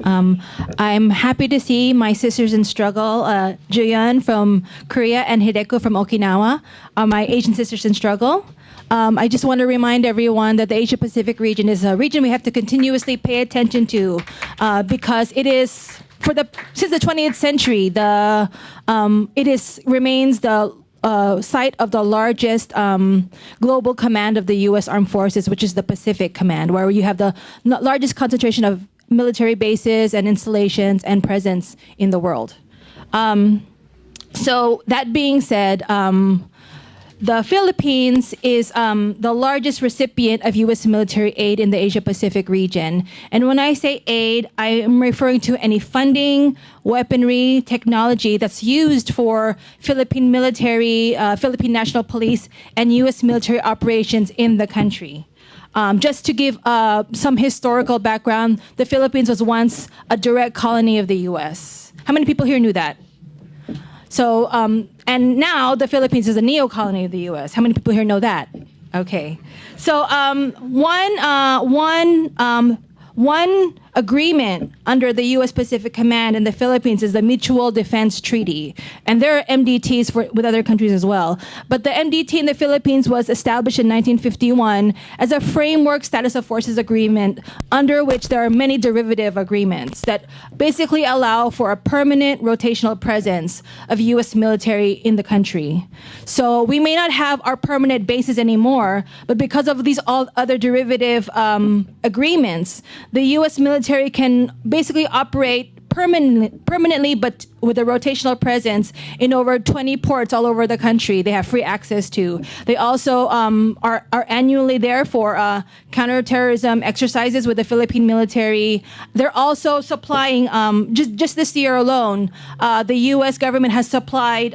I'm happy to see my sisters in struggle, Juyeon from Korea and Hideko from Okinawa, my Asian sisters in struggle. I just want to remind everyone that the Asia Pacific region is a region we have to continuously pay attention to because it is, since the 20th century, remains the site of the largest global command of the U.S. Armed Forces, which is the Pacific Command, where you have the largest concentration of military bases and installations and presence in the world. So that being said, the Philippines is the largest recipient of U.S. military aid in the Asia-Pacific region. And when I say aid, I am referring to any funding, weaponry, technology that's used for Philippine military, Philippine National Police, and U.S. military operations in the country. Just to give some historical background, the Philippines was once a direct colony of the U.S. How many people here knew that? So, and now the Philippines is a neo-colony of the U.S. How many people here know that? Okay. So one agreement under the U.S. Pacific Command in the Philippines is the Mutual Defense Treaty. And there are MDTs with other countries as well. But the MDT in the Philippines was established in 1951 as a framework status of forces agreement under which there are many derivative agreements that basically allow for a permanent rotational presence of U.S. military in the country. So we may not have our permanent bases anymore, but because of these all other derivative agreements, the U.S. military can basically operate permanently, but with a rotational presence in over 20 ports all over the country. They have free access to. They also are annually there for counterterrorism exercises with the Philippine military. They're also supplying, just this year alone, the U.S. government has supplied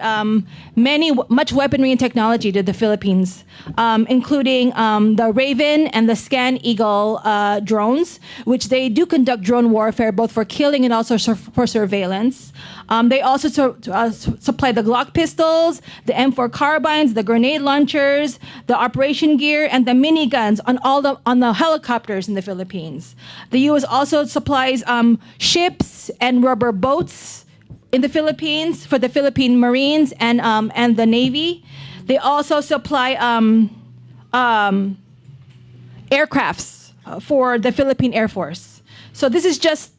much weaponry and technology to the Philippines, including the Raven and the Scan Eagle drones, which they do conduct drone warfare both for killing and also for surveillance. They also supply the Glock pistols, the M4 carbines, the grenade launchers, the operation gear, and the miniguns on the helicopters in the Philippines. The U.S. also supplies ships and rubber boats in the Philippines for the Philippine Marines and the Navy. They also supply aircrafts for the Philippine Air Force. So this is just,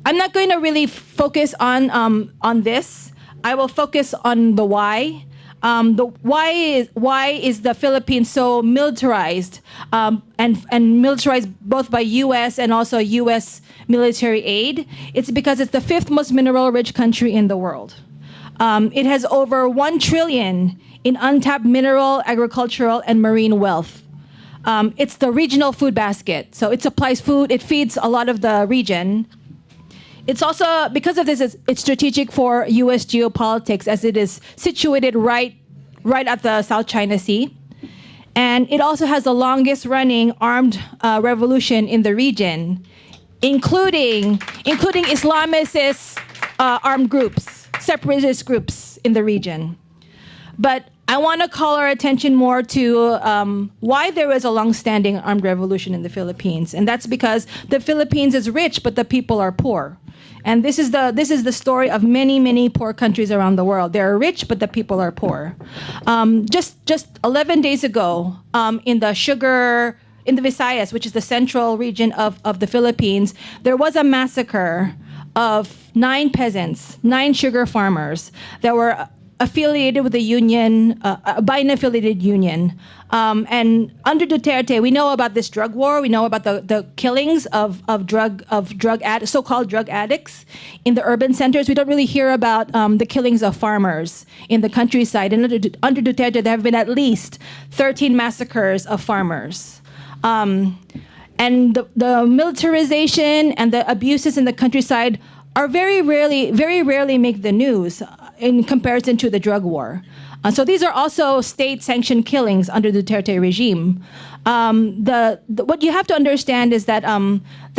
I'm not going to really focus on this. I will focus on the why. Why is the Philippines so militarized and militarized both by U.S. and also U.S. military aid? It's because it's the fifth most mineral-rich country in the world. It has over 1 trillion in untapped mineral, agricultural, and marine wealth. It's the regional food basket, so it supplies food. It feeds a lot of the region. It's also, because of this, it's strategic for U.S. geopolitics as it is situated right at the South China Sea. And it also has the longest running armed revolution in the region, including Islamicist armed groups, separatist groups in the region. But I want to call our attention more to why there is a long-standing armed revolution in the Philippines, and that's because the Philippines is rich, but the people are poor. And this is the story of many poor countries around the world. They're rich, but the people are poor. Just 11 days ago, in the Visayas, which is the central region of the Philippines, there was a massacre of 9 peasants, 9 sugar farmers that were affiliated with a union, by an affiliated union. And under Duterte, we know about this drug war. We know about the killings of so-called drug addicts in the urban centers. We don't really hear about the killings of farmers in the countryside. And under Duterte, there have been at least 13 massacres of farmers. And the militarization and the abuses in the countryside are very rarely make the news in comparison to the drug war. So these are also state-sanctioned killings under the Duterte regime. What you have to understand is that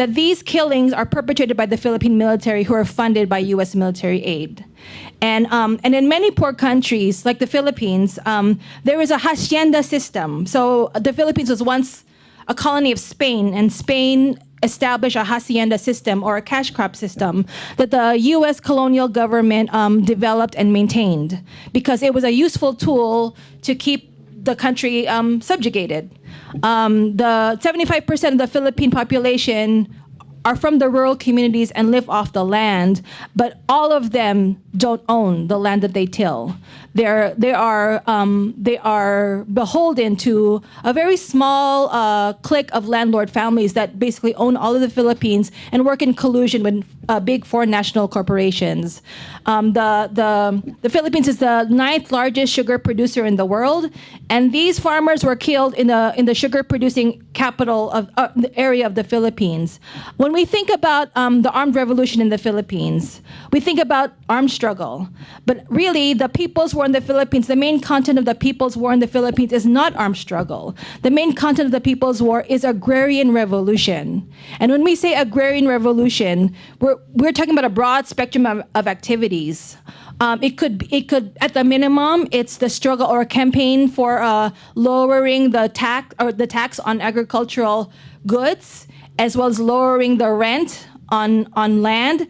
these killings are perpetrated by the Philippine military, who are funded by U.S. military aid. And in many poor countries, like the Philippines, there is a hacienda system. So the Philippines was once a colony of Spain, and Spain established a hacienda system, or a cash crop system, that the U.S. colonial government developed and maintained because it was a useful tool to keep the country subjugated. The 75% of the Philippine population are from the rural communities and live off the land, but all of them don't own the land that they till. They are beholden to a very small clique of landlord families that basically own all of the Philippines and work in collusion with big foreign national corporations. The Philippines is the 9th largest sugar producer in the world, and these farmers were killed in the sugar producing capital of the area of the Philippines. When we think about the armed revolution in the Philippines, we think about armed struggle. But really, the People's War in the Philippines, the main content of the People's War in the Philippines is not armed struggle. The main content of the People's War is agrarian revolution. And when we say agrarian revolution, we're talking about a broad spectrum of activities. It could, at the minimum, it's the struggle or a campaign for lowering the tax on agricultural goods, as well as lowering the rent on land,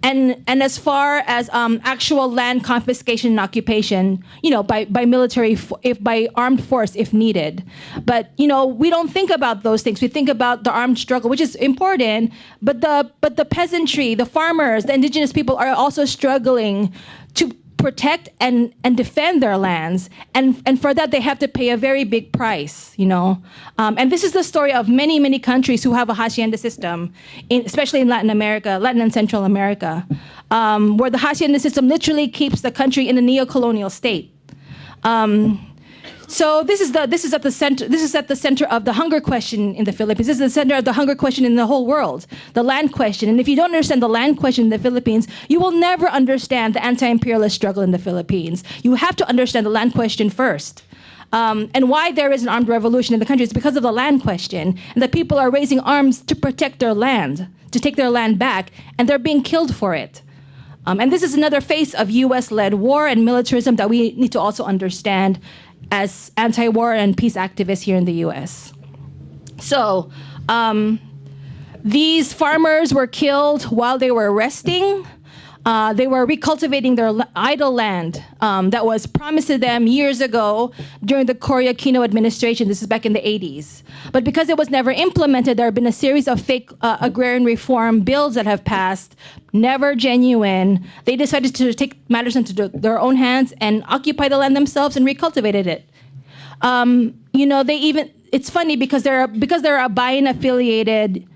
and as far as actual land confiscation and occupation, by military, if by armed force if needed. But we don't think about those things. We think about the armed struggle, which is important. But the peasantry, the farmers, the indigenous people are also struggling to protect and defend their lands, and for that they have to pay a very big price, and this is the story of many countries who have a hacienda system, especially in Latin and Central America, where the hacienda system literally keeps the country in a neo-colonial state. So this is at the center. This is at the center of the hunger question in the Philippines. This is the center of the hunger question in the whole world, the land question. And if you don't understand the land question in the Philippines, you will never understand the anti-imperialist struggle in the Philippines. You have to understand the land question first. And why there is an armed revolution in the country is because of the land question. And the people are raising arms to protect their land, to take their land back, and they're being killed for it. And this is another face of US-led war and militarism that we need to also understand as anti-war and peace activists here in the US. So these farmers were killed while they were resting. They were recultivating their idle land that was promised to them years ago during the Cory Aquino administration. This is back in the 80s. But because it was never implemented, there have been a series of fake agrarian reform bills that have passed, never genuine. They decided to take matters into their own hands and occupy the land themselves and recultivated it. It's funny because they're a Bayan affiliated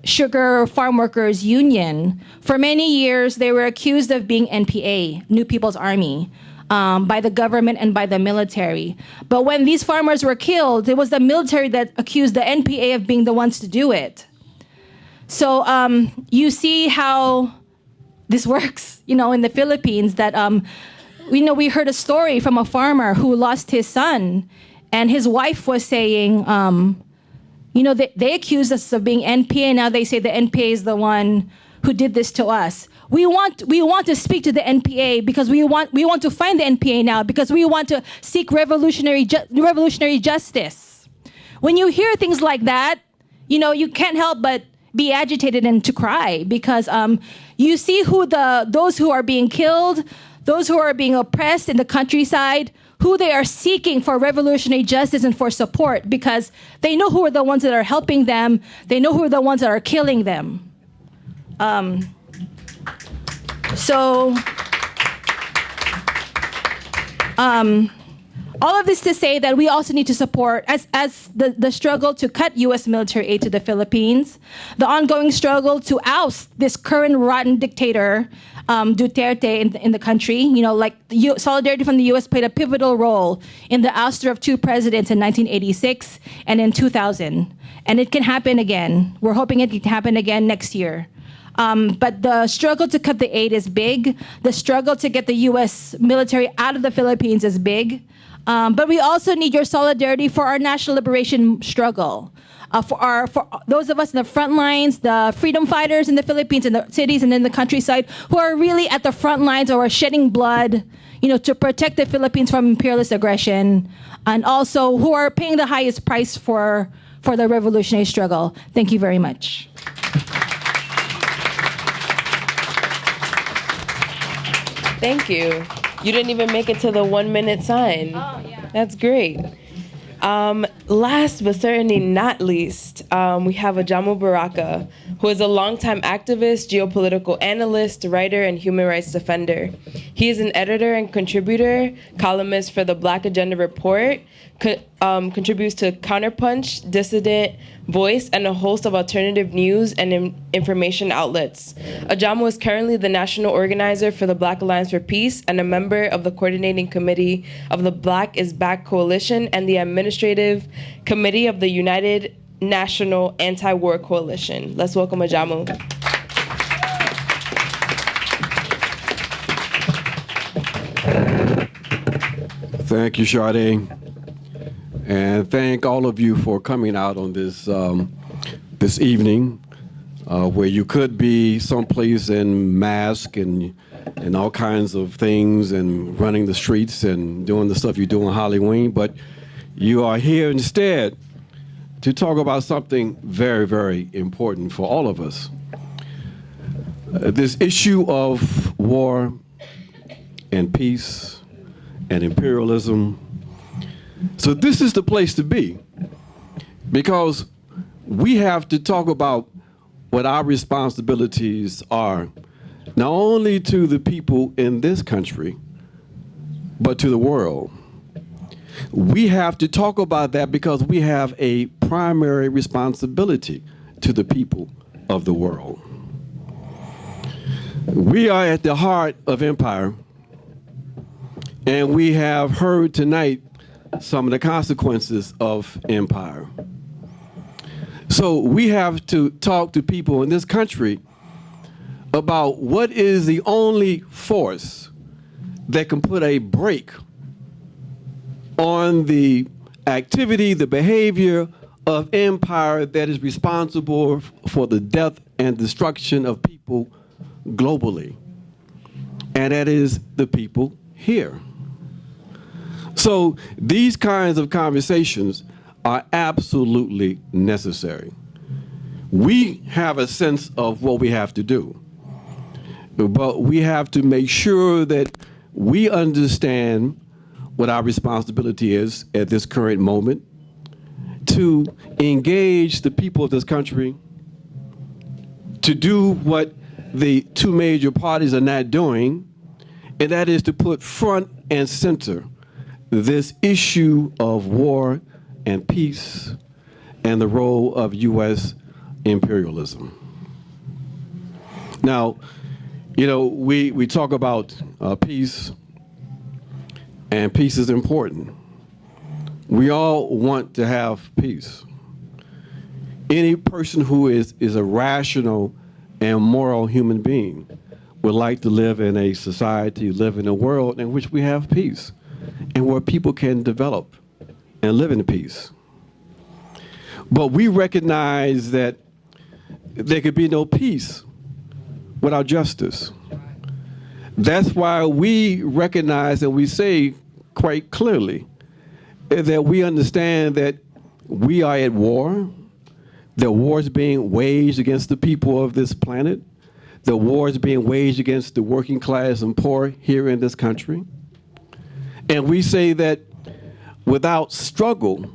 sugar farm workers union. For many years, they were accused of being NPA, New People's Army, by the government and by the military. But when these farmers were killed, it was the military that accused the NPA of being the ones to do it. So you see how this works, in the Philippines, that we heard a story from a farmer who lost his son, and his wife was saying, they accused us of being NPA. Now they say the NPA is the one who did this to us. We want to speak to the NPA because we want to find the NPA now because we want to seek revolutionary justice. When you hear things like that, you can't help but be agitated and to cry because you see those who are being killed, those who are being oppressed in the countryside, who they are seeking for revolutionary justice and for support because they know who are the ones that are helping them. They know who are the ones that are killing them. All of this to say that we also need to support, as the struggle to cut U.S. military aid to the Philippines, the ongoing struggle to oust this current rotten dictator, Duterte, in the country. Solidarity from the U.S. played a pivotal role in the ouster of two presidents in 1986 and in 2000. And it can happen again. We're hoping it can happen again next year. But the struggle to cut the aid is big. The struggle to get the U.S. military out of the Philippines is big. But we also need your solidarity for our national liberation struggle. For those of us in the front lines, the freedom fighters in the Philippines, in the cities and in the countryside, who are really at the front lines or are shedding blood, to protect the Philippines from imperialist aggression, and also who are paying the highest price for the revolutionary struggle. Thank you very much. Thank you. You didn't even make it to the 1 minute sign. Oh, yeah. That's great. Last but certainly not least, we have Ajamu Baraka, who is a longtime activist, geopolitical analyst, writer, and human rights defender. He is an editor and contributor, columnist for the Black Agenda Report, contributes to Counterpunch, Dissident, Voice, and a host of alternative news and information outlets. Ajamu is currently the national organizer for the Black Alliance for Peace and a member of the coordinating committee of the Black is Back Coalition and the administrative committee of the United National Anti-War Coalition. Let's welcome Ajamu. Thank you, Sade. And thank all of you for coming out on this this evening, where you could be someplace in mask and all kinds of things and running the streets and doing the stuff you do on Halloween, but you are here instead to talk about something very, very important for all of us. This issue of war and peace and imperialism. So this is the place to be, because we have to talk about what our responsibilities are, not only to the people in this country, but to the world. We have to talk about that because we have a primary responsibility to the people of the world. We are at the heart of empire, and we have heard tonight some of the consequences of empire. So we have to talk to people in this country about what is the only force that can put a brake on the activity, the behavior of empire that is responsible for the death and destruction of people globally. And that is the people here. So these kinds of conversations are absolutely necessary. We have a sense of what we have to do, but we have to make sure that we understand what our responsibility is at this current moment to engage the people of this country, to do what the two major parties are not doing, and that is to put front and center this issue of war and peace and the role of U.S. imperialism. Now, you know, we talk about peace, and peace is important. We all want to have peace. Any person who is a rational and moral human being would like to live in a society, live in a world in which we have peace and where people can develop and live in peace. But we recognize that there could be no peace without justice. That's why we recognize and we say quite clearly that we understand that we are at war. The war is being waged against the people of this planet. The war is being waged against the working class and poor here in this country. And we say that without struggle,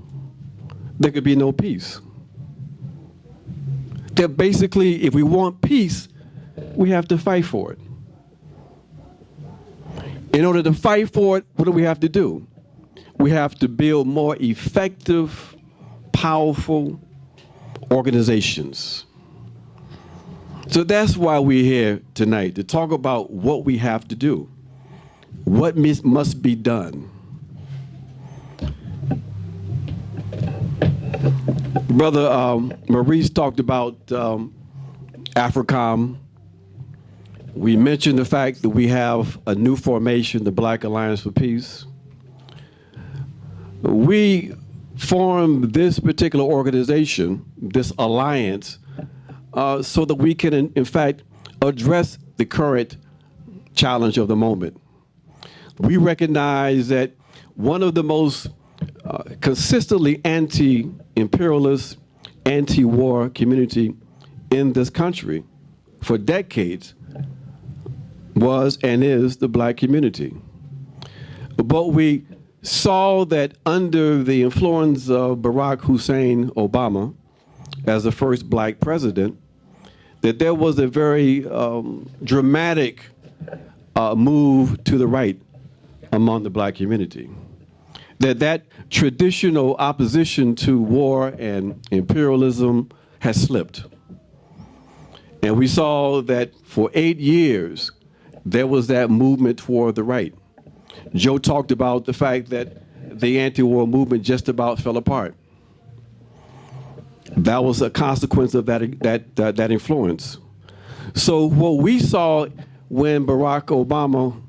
there could be no peace. That basically, if we want peace, we have to fight for it. In order to fight for it, what do we have to do? We have to build more effective, powerful organizations. So that's why we're here tonight, to talk about what we have to do, what must be done. Brother Maurice talked about AFRICOM. We mentioned the fact that we have a new formation, the Black Alliance for Peace. We formed this particular organization, this alliance, so that we can, in fact, address the current challenge of the moment. We recognize that one of the most consistently anti-imperialist, anti-war community in this country for decades was and is the black community. But we saw that under the influence of Barack Hussein Obama as the first black president, that there was a very dramatic move to the right among the black community. That traditional opposition to war and imperialism has slipped. And we saw that for 8 years, there was that movement toward the right. Joe talked about the fact that the anti-war movement just about fell apart. That was a consequence of that influence. So what we saw when Barack Obama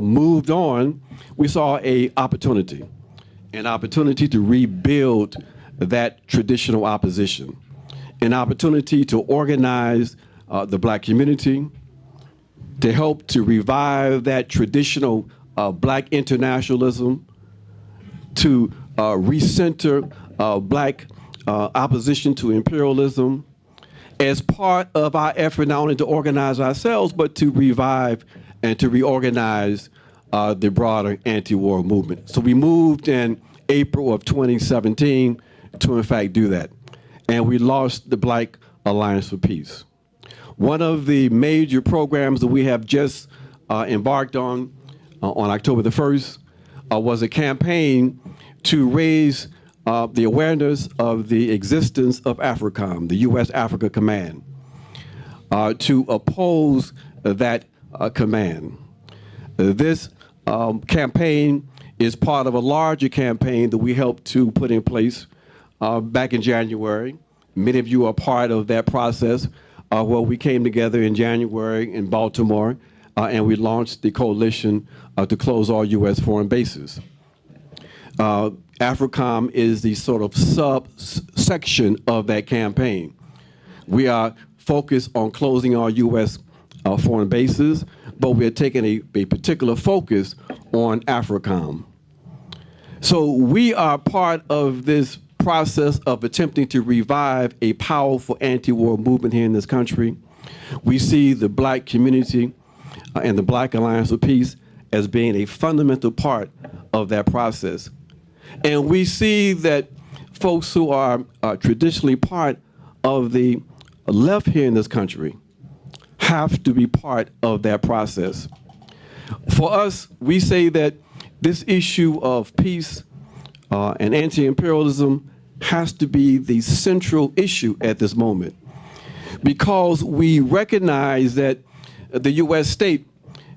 moved on, we saw an opportunity to rebuild that traditional opposition, an opportunity to organize the black community, to help to revive that traditional black internationalism, to recenter black opposition to imperialism, as part of our effort not only to organize ourselves, but to revive and to reorganize the broader anti-war movement. So we moved in April of 2017 to in fact do that. And we launched the Black Alliance for Peace. One of the major programs that we have just embarked on October the 1st was a campaign to raise the awareness of the existence of AFRICOM, the U.S. Africa Command, to oppose that command. This campaign is part of a larger campaign that we helped to put in place back in January. Many of you are part of that process where we came together in January in Baltimore and we launched the coalition to close all U.S. foreign bases. AFRICOM is the sort of subsection of that campaign. We are focused on closing all U.S. Foreign bases, but we're taking a particular focus on AFRICOM. So we are part of this process of attempting to revive a powerful anti-war movement here in this country. We see the Black community and the Black Alliance for Peace as being a fundamental part of that process. And we see that folks who are traditionally part of the left here in this country have to be part of that process. For us, we say that this issue of peace and anti-imperialism has to be the central issue at this moment, because we recognize that the U.S. state,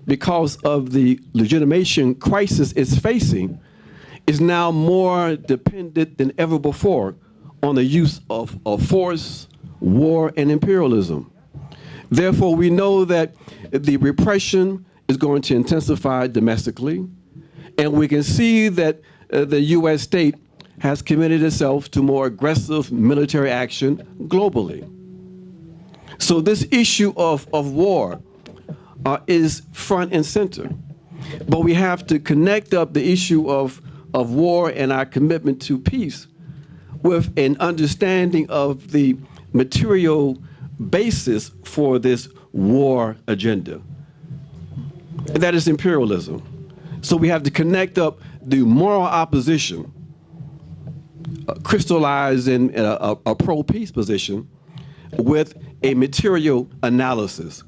because of the legitimation crisis it's facing, is now more dependent than ever before on the use of force, war, and imperialism. Therefore, we know that the repression is going to intensify domestically, and we can see that the U.S. state has committed itself to more aggressive military action globally. So this issue of war is front and center. But we have to connect up the issue of war and our commitment to peace with an understanding of the material basis for this war agenda. And that is imperialism. So we have to connect up the moral opposition crystallized in a pro-peace position with a material analysis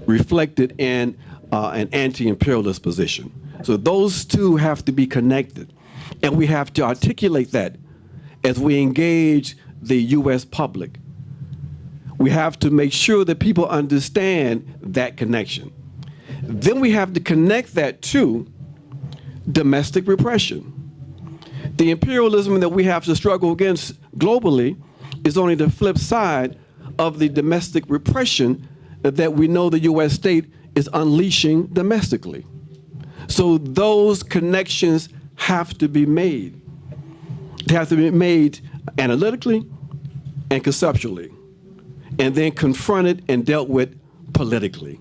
reflected in an anti-imperialist position. So those two have to be connected, and we have to articulate that as we engage the U.S. public. We have to make sure that people understand that connection. Then we have to connect that to domestic repression. The imperialism that we have to struggle against globally is only the flip side of the domestic repression that we know the U.S. state is unleashing domestically. So those connections have to be made. They have to be made analytically and conceptually, and then confronted and dealt with politically.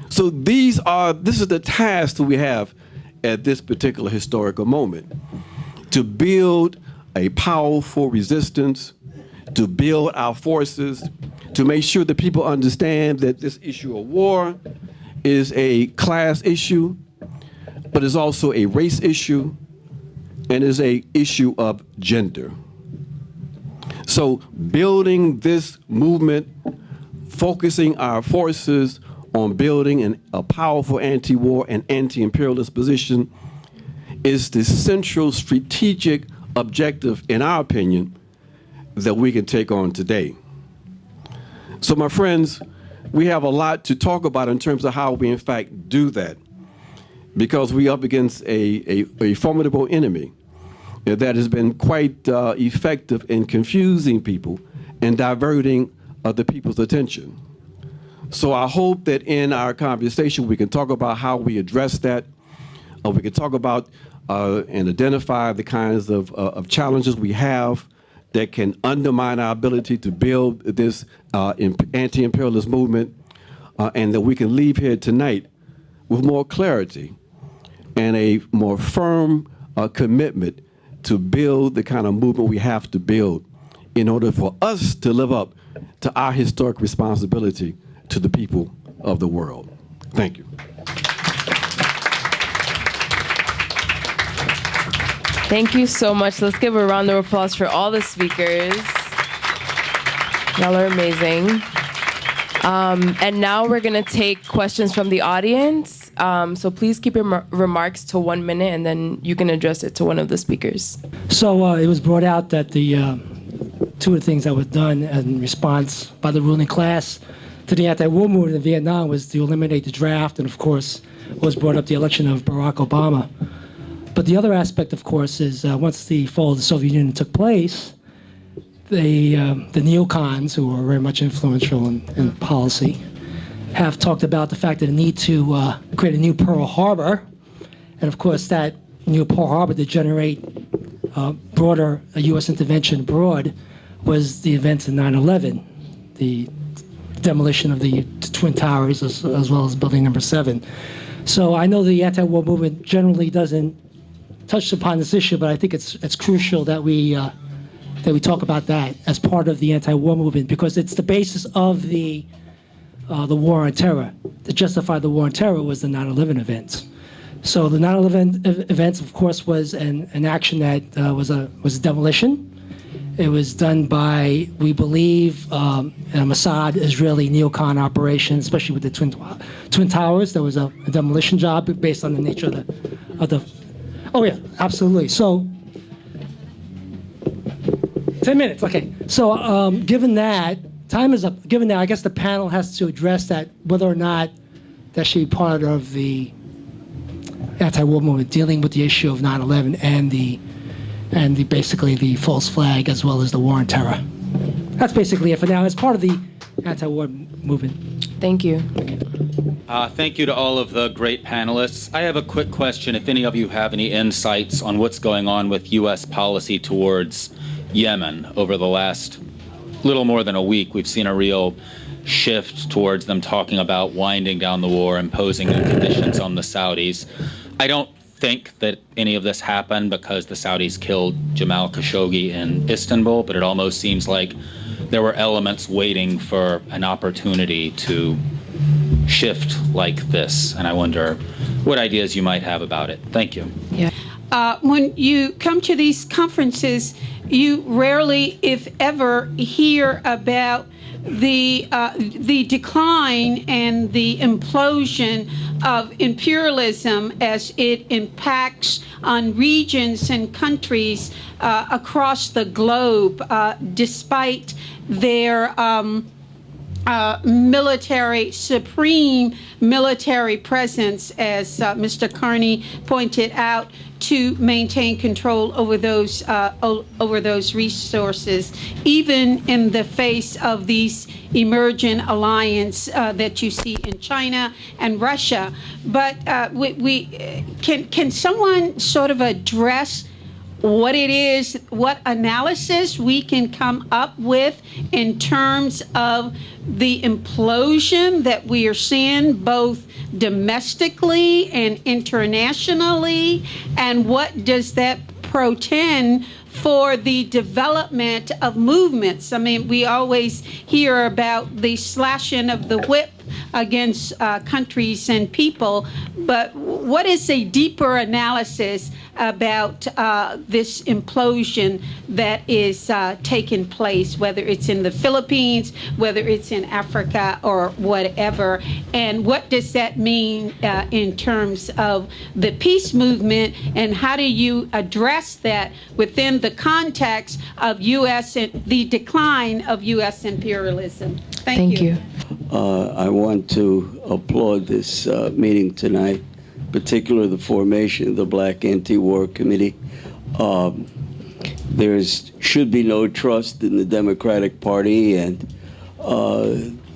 So this is the task that we have at this particular historical moment, to build a powerful resistance, to build our forces, to make sure that people understand that this issue of war is a class issue, but is also a race issue, and is a issue of gender. So building this movement, focusing our forces on building a powerful anti-war and anti-imperialist position is the central strategic objective, in our opinion, that we can take on today. So my friends, we have a lot to talk about in terms of how we in fact do that, because we're up against a formidable enemy that has been quite effective in confusing people and diverting the people's attention. So I hope that in our conversation we can talk about how we address that. We can talk about and identify the kinds of challenges we have that can undermine our ability to build this anti-imperialist movement, and that we can leave here tonight with more clarity and a more firm commitment to build the kind of movement we have to build in order for us to live up to our historic responsibility to the people of the world. Thank you. Thank you so much. Let's give a round of applause for all the speakers. Y'all are amazing. And now we're going to take questions from the audience. So please keep your remarks to 1 minute, and then you can address it to one of the speakers. So it was brought out that the two of the things that was done in response by the ruling class to the anti-war movement in Vietnam was to eliminate the draft, and of course was brought up the election of Barack Obama. But the other aspect, of course, is once the fall of the Soviet Union took place, the neocons, who were very much influential in policy, have talked about the fact that the need to create a new Pearl Harbor, and of course that new Pearl Harbor to generate broader U.S. intervention abroad was the events in 9/11, the demolition of the Twin Towers as well as Building Number 7. So I know the anti-war movement generally doesn't touch upon this issue, but I think it's crucial that we talk about that as part of the anti-war movement, because it's the basis of the war on terror. To justify the war on terror was the 9/11 events. So the 9/11 events, of course, was an action that was a demolition. It was done by, we believe, a Mossad Israeli neocon operation, especially with the Twin Towers. There was a demolition job based on the nature of the. Oh yeah, absolutely. So 10 minutes, okay. So given that, time is up. Given that, I guess the panel has to address that, whether or not that should be part of the anti-war movement, dealing with the issue of 9/11 and basically the false flag as well as the war on terror. That's basically it for now. It's part of the anti-war movement. Thank you. Thank you to all of the great panelists. I have a quick question. If any of you have any insights on what's going on with U.S. policy towards Yemen over the last little more than a week, we've seen a real shift towards them talking about winding down the war, imposing new conditions on the Saudis. I don't think that any of this happened because the Saudis killed Jamal Khashoggi in Istanbul, but it almost seems like there were elements waiting for an opportunity to shift like this, and I wonder what ideas you might have about it. Thank you. Yeah. When you come to these conferences, you rarely, if ever, hear about the decline and the implosion of imperialism as it impacts on regions and countries across the globe, despite their supreme military presence, as Mr. Carney pointed out, to maintain control over those resources, even in the face of these emergent alliance that you see in China and Russia. But can someone sort of address what it is, what analysis we can come up with in terms of the implosion that we are seeing both domestically and internationally, and what does that portend for the development of movements? I mean, we always hear about the slashing of the whip against countries and people, but what is a deeper analysis about this implosion that is taking place, whether it's in the Philippines, whether it's in Africa, or whatever? And what does that mean in terms of the peace movement, and how do you address that within the context of U.S. and the decline of U.S. imperialism? Thank you. I want to applaud this meeting tonight, particularly the formation of the Black Anti-War Committee. There should be no trust in the Democratic Party, and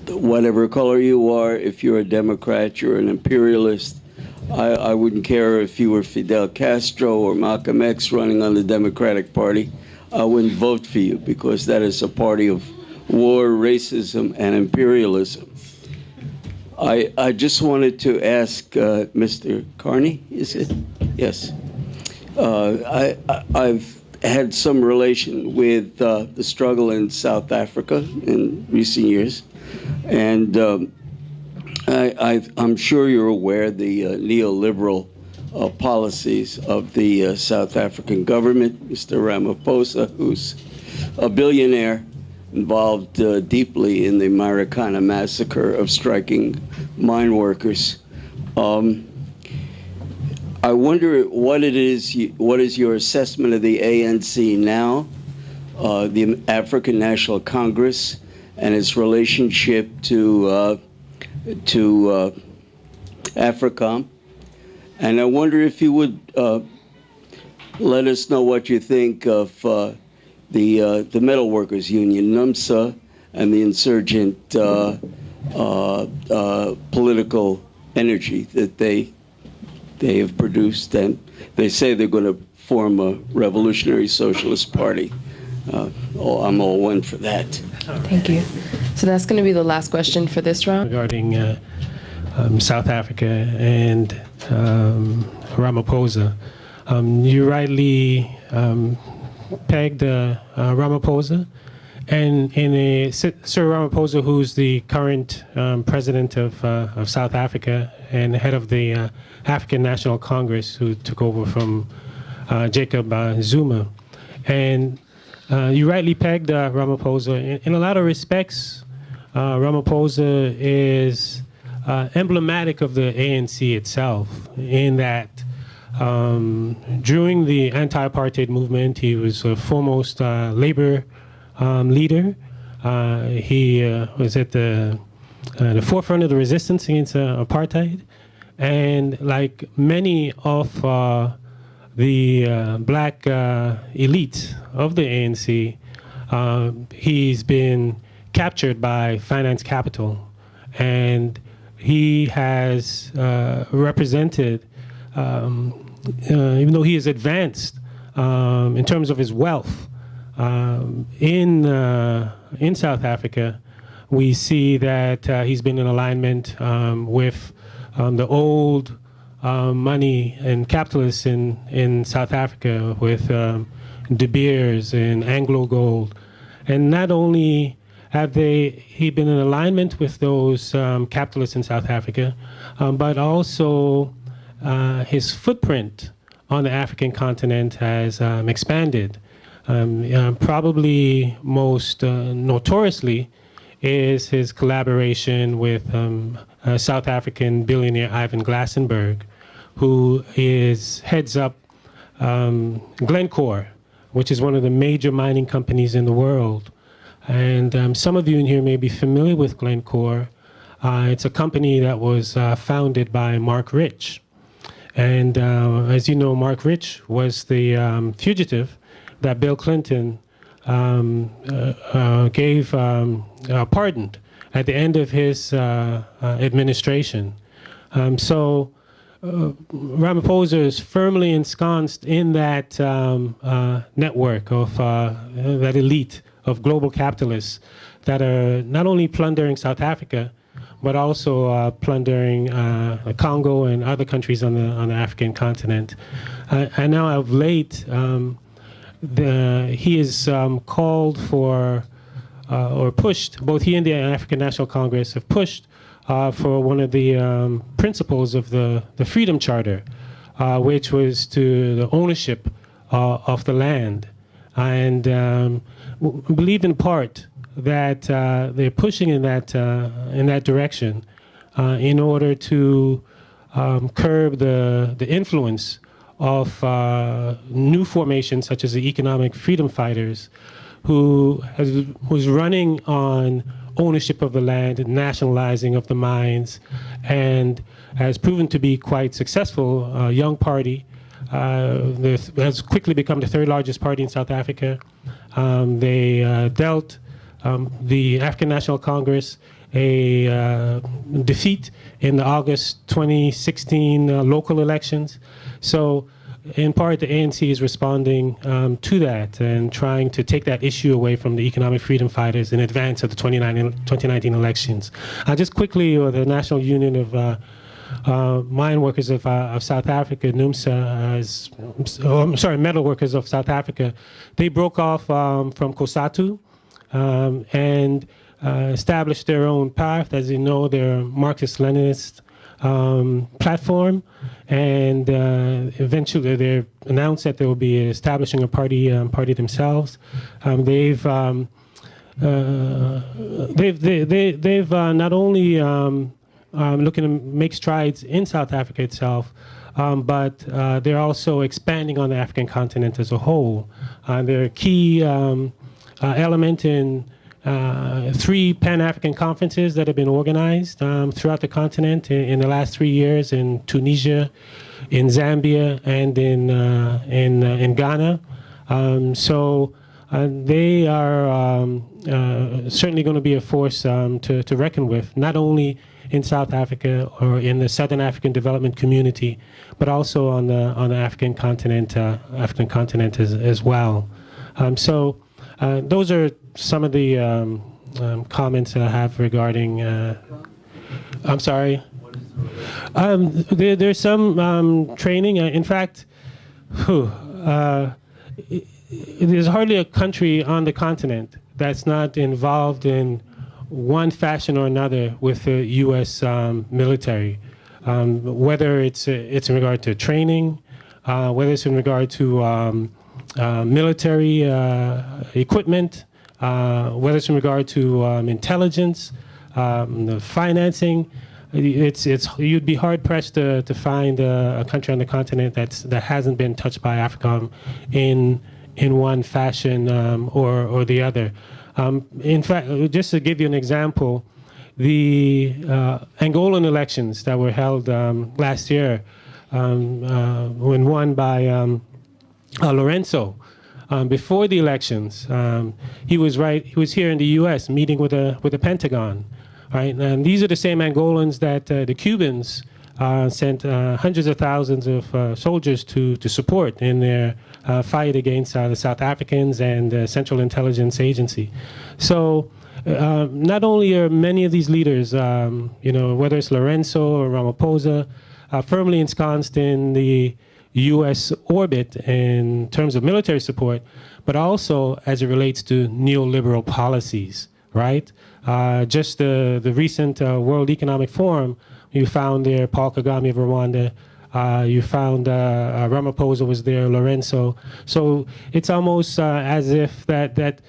whatever color you are, if you're a Democrat, you're an imperialist. I wouldn't care if you were Fidel Castro or Malcolm X running on the Democratic Party. I wouldn't vote for you, because that is a party of war, racism, and imperialism. I just wanted to ask Mr. Carney, is it? Yes. had some relation with the struggle in South Africa in recent years. And I'm sure you're aware the neoliberal policies of the South African government, Mr. Ramaphosa, who's a billionaire, involved deeply in the Marikana massacre of striking mine workers. I wonder what is your assessment of the ANC now, the African National Congress, and its relationship to AFRICOM, and I wonder if you would let us know what you think of the Metal Workers Union, NUMSA, and the insurgent political energy that they have produced, and they say they're going to form a revolutionary socialist party. I'm all one for that. Thank you. So that's going to be the last question for this round. Regarding South Africa and Ramaphosa, you rightly pegged Ramaphosa, and Sir Ramaphosa, who's the current president of South Africa and head of the African National Congress, who took over from Jacob Zuma. And you rightly pegged Ramaphosa. In a lot of respects, Ramaphosa is emblematic of the ANC itself, in that during the anti-apartheid movement, he was a foremost labor leader. He was at the forefront of the resistance against apartheid. And like many of the black elite of the ANC, he's been captured by finance capital. And he has represented, even though he has advanced in terms of his wealth in South Africa, we see that he's been in alignment with the old money and capitalists in South Africa, with De Beers and Anglo Gold. And not only have he been in alignment with those capitalists in South Africa, but also his footprint on the African continent has expanded. Probably most notoriously is his collaboration with South African billionaire Ivan Glassenberg, who heads up Glencore, which is one of the major mining companies in the world. And some of you in here may be familiar with Glencore. It's a company that was founded by Mark Rich. And as you know, Mark Rich was the fugitive that Bill Clinton pardoned at the end of his administration. So Ramaphosa is firmly ensconced in that network of that elite of global capitalists that are not only plundering South Africa, but also plundering Congo and other countries on the African continent. And now of late, he is called for or pushed, both he and the African National Congress have pushed for one of the principles of the Freedom Charter, which was to the ownership of the land. And believe in part that they're pushing in that direction in order to curb the influence of new formations such as the Economic Freedom Fighters, who's running on ownership of the land, nationalizing of the mines, and has proven to be quite successful. A young party has quickly become the third largest party in South Africa. They dealt the African National Congress a defeat in the August 2016 local elections. So in part, the ANC is responding to that and trying to take that issue away from the Economic Freedom Fighters in advance of the 2019 elections. Just quickly, the National Union of mine workers of South Africa, NUMSA, metal workers of South Africa, they broke off from COSATU and established their own path. As you know, they're a Marxist-Leninist platform, and eventually they announced that they will be establishing a party themselves. They've not only looking to make strides in South Africa itself, but they're also expanding on the African continent as a whole. They're a key element in 3 Pan-African conferences that have been organized throughout the continent in the last 3 years in Tunisia, in Zambia, and in Ghana. So they are certainly going to be a force to reckon with, not only in South Africa or in the Southern African Development Community, but also on the African continent as well. So those are some of the comments that I have regarding. I'm sorry. There's some training. In fact, there's hardly a country on the continent that's not involved in one fashion or another with the U.S. Military, whether it's in regard to training, whether it's in regard to military equipment, whether it's in regard to intelligence, the financing. You'd be hard pressed to find a country on the continent that hasn't been touched by AFRICOM in one fashion or the other. In fact, just to give you an example, the Angolan elections that were held last year, when won by Lorenzo, before the elections, he was here in the U.S. meeting with the Pentagon, right? And these are the same Angolans that the Cubans sent hundreds of thousands of soldiers to support in their fight against the South Africans and the Central Intelligence Agency. So not only are many of these leaders, whether it's Lorenzo or Ramaphosa, firmly ensconced in the U.S. orbit in terms of military support, but also as it relates to neoliberal policies, right? Just the recent World Economic Forum, you found there Paul Kagame of Rwanda, you found Ramaphosa was there, Lorenzo. So it's almost as if that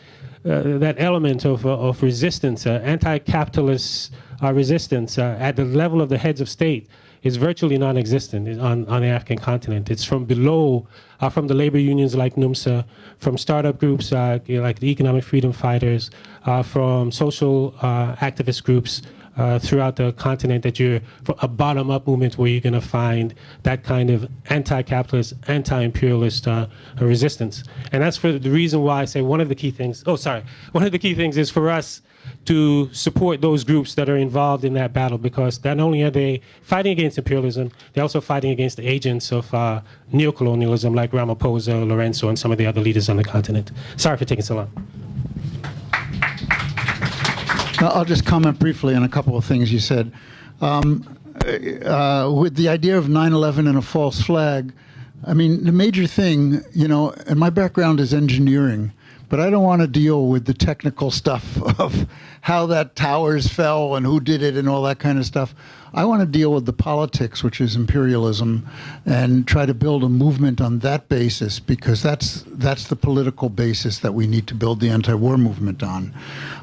element of resistance, anti-capitalist resistance at the level of the heads of state is virtually non-existent on the African continent. It's from below, from the labor unions like NUMSA, from startup groups like the Economic Freedom Fighters, from social activist groups throughout the continent, that you're a bottom-up movement where you're going to find that kind of anti-capitalist, anti-imperialist resistance. And that's for the reason why I say one of the key things is for us to support those groups that are involved in that battle, because not only are they fighting against imperialism, they're also fighting against the agents of neocolonialism like Ramaphosa, Lorenzo, and some of the other leaders on the continent. Sorry for taking so long. I'll just comment briefly on a couple of things you said. With the idea of 9/11 and a false flag, I mean, the major thing, and my background is engineering, but I don't want to deal with the technical stuff of how that towers fell and who did it and all that kind of stuff. I want to deal with the politics, which is imperialism, and try to build a movement on that basis, because that's the political basis that we need to build the anti-war movement on.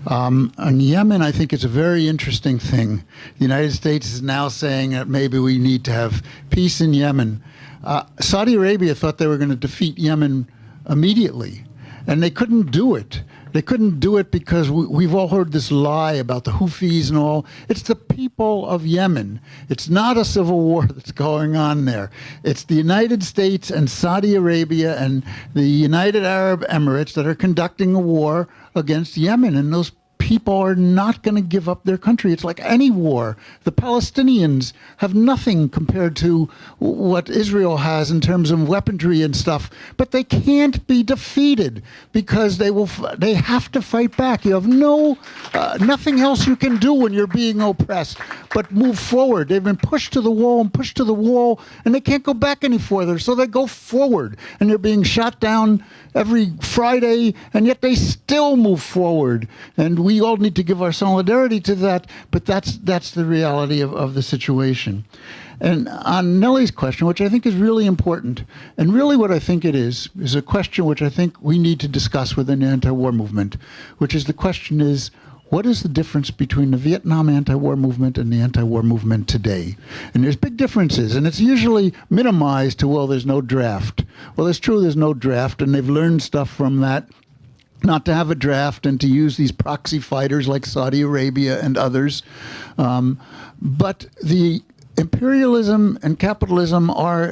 On Yemen, I think it's a very interesting thing. The United States is now saying that maybe we need to have peace in Yemen. Saudi Arabia thought they were going to defeat Yemen immediately, and they couldn't do it. They couldn't do it because we've all heard this lie about the Houthis and all. It's the people of Yemen. It's not a civil war that's going on there. It's the United States and Saudi Arabia and the United Arab Emirates that are conducting a war against Yemen, and those people are not going to give up their country. It's like any war. The Palestinians have nothing compared to what Israel has in terms of weaponry and stuff, but they can't be defeated because they have to fight back. You have nothing else you can do when you're being oppressed but move forward. They've been pushed to the wall and pushed to the wall, and they can't go back any further, so they go forward, and they're being shot down every Friday, and yet they still move forward. And we all need to give our solidarity to that, but that's the reality of the situation. And on Nellie's question, which I think is really important, and really what I think it is a question which I think we need to discuss within the anti-war movement, which is the question is, what is the difference between the Vietnam anti-war movement and the anti-war movement today? And there's big differences, and it's usually minimized to, well, there's no draft. Well, it's true there's no draft, and they've learned stuff from that, not to have a draft and to use these proxy fighters like Saudi Arabia and others. But the imperialism and capitalism are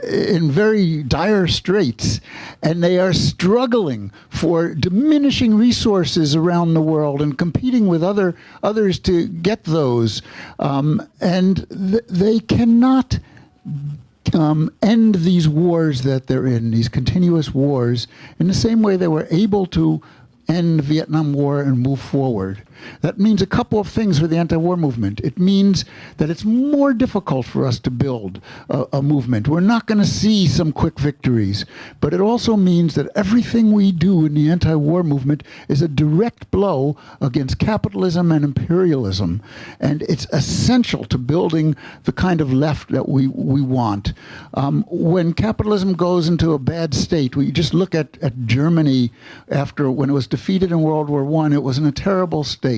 in very dire straits, and they are struggling for diminishing resources around the world and competing with others to get those. They cannot end these wars that they're in, these continuous wars, in the same way they were able to end the Vietnam War and move forward. That means a couple of things for the anti-war movement. It means that it's more difficult for us to build a movement. We're not going to see some quick victories. But it also means that everything we do in the anti-war movement is a direct blow against capitalism and imperialism. And it's essential to building the kind of left that we want. When capitalism goes into a bad state, we just look at Germany when it was defeated in World War I, it was in a terrible state.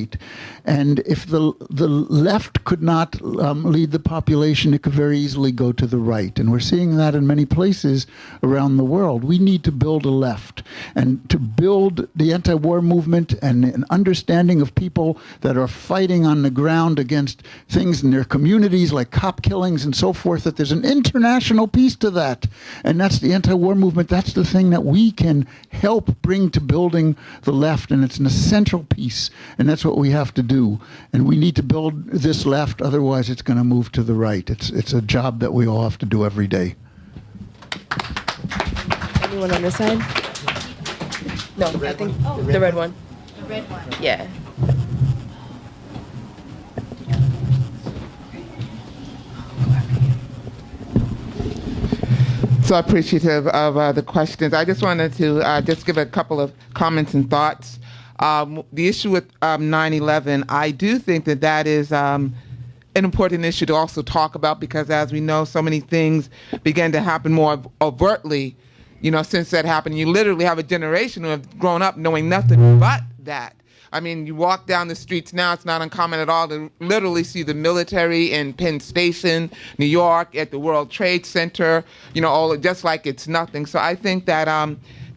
And if the left could not lead the population, it could very easily go to the right. And we're seeing that in many places around the world. We need to build a left. And to build the anti-war movement and an understanding of people that are fighting on the ground against things in their communities like cop killings and so forth, that there's an international piece to that. And that's the anti-war movement. That's the thing that we can help bring to building the left. And it's an essential piece. And that's what we have to do. And we need to build this left, otherwise it's going to move to the right. It's a job that we all have to do every day. Anyone on this side? No, I think the red one. The red one. Yeah. So appreciative of the questions. I just wanted to just give a couple of comments and thoughts. The issue with 9/11, I do think that is an important issue to also talk about, because as we know, so many things began to happen more overtly, since that happened. You literally have a generation who have grown up knowing nothing but that. I mean, you walk down the streets now, it's not uncommon at all to literally see the military in Penn Station, New York, at the World Trade Center, all just like it's nothing. So I think that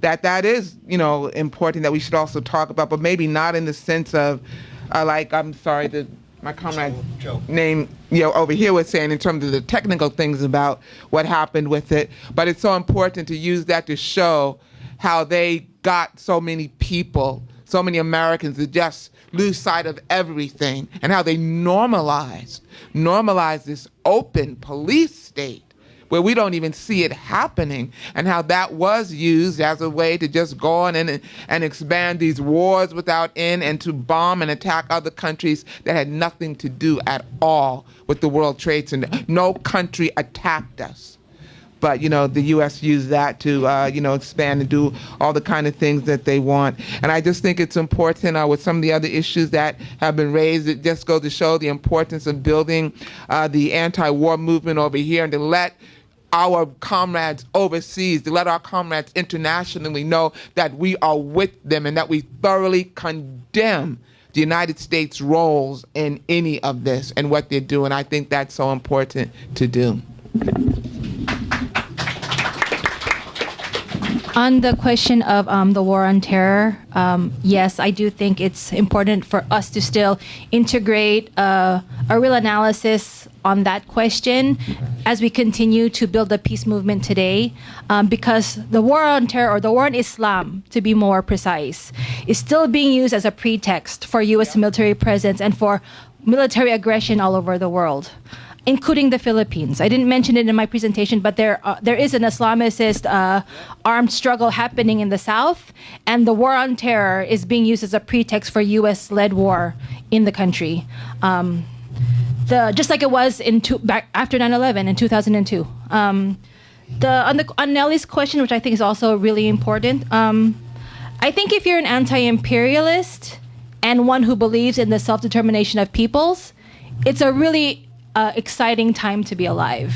that is, important that we should also talk about, but maybe not in the sense of, I'm sorry, my comrade name, over here was saying in terms of the technical things about what happened with it, but it's so important to use that to show how they got so many people, so many Americans to just lose sight of everything, and how they normalized this open police state where we don't even see it happening, and how that was used as a way to just go on and expand these wars without end, and to bomb and attack other countries that had nothing to do at all with the World Trade Center. No country attacked us. But, the U.S. used that to, expand and do all the kind of things that they want. And I just think it's important with some of the other issues that have been raised. It just goes to show the importance of building the anti-war movement over here, and to let our comrades overseas, to let our comrades internationally know that we are with them, and that we thoroughly condemn the United States' roles in any of this and what they're doing. I think that's so important to do. On the question of the war on terror, yes, I do think it's important for us to still integrate a real analysis on that question as we continue to build the peace movement today, because the war on terror, or the war on Islam, to be more precise, is still being used as a pretext for U.S. military presence and for military aggression all over the world, including the Philippines. I didn't mention it in my presentation, but there is an Islamicist armed struggle happening in the South, and the war on terror is being used as a pretext for U.S.-led war in the country. Just like it was back after 9/11 in 2002. On Nellie's question, which I think is also really important, I think if you're an anti-imperialist and one who believes in the self-determination of peoples, it's a really exciting time to be alive.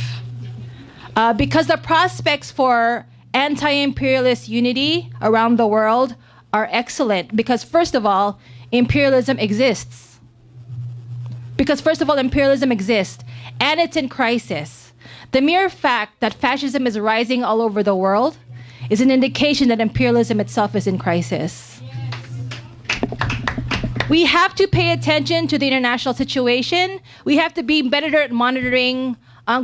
Because the prospects for anti-imperialist unity around the world are excellent. Because first of all, imperialism exists. And it's in crisis. The mere fact that fascism is rising all over the world is an indication that imperialism itself is in crisis. We have to pay attention to the international situation. We have to be better at monitoring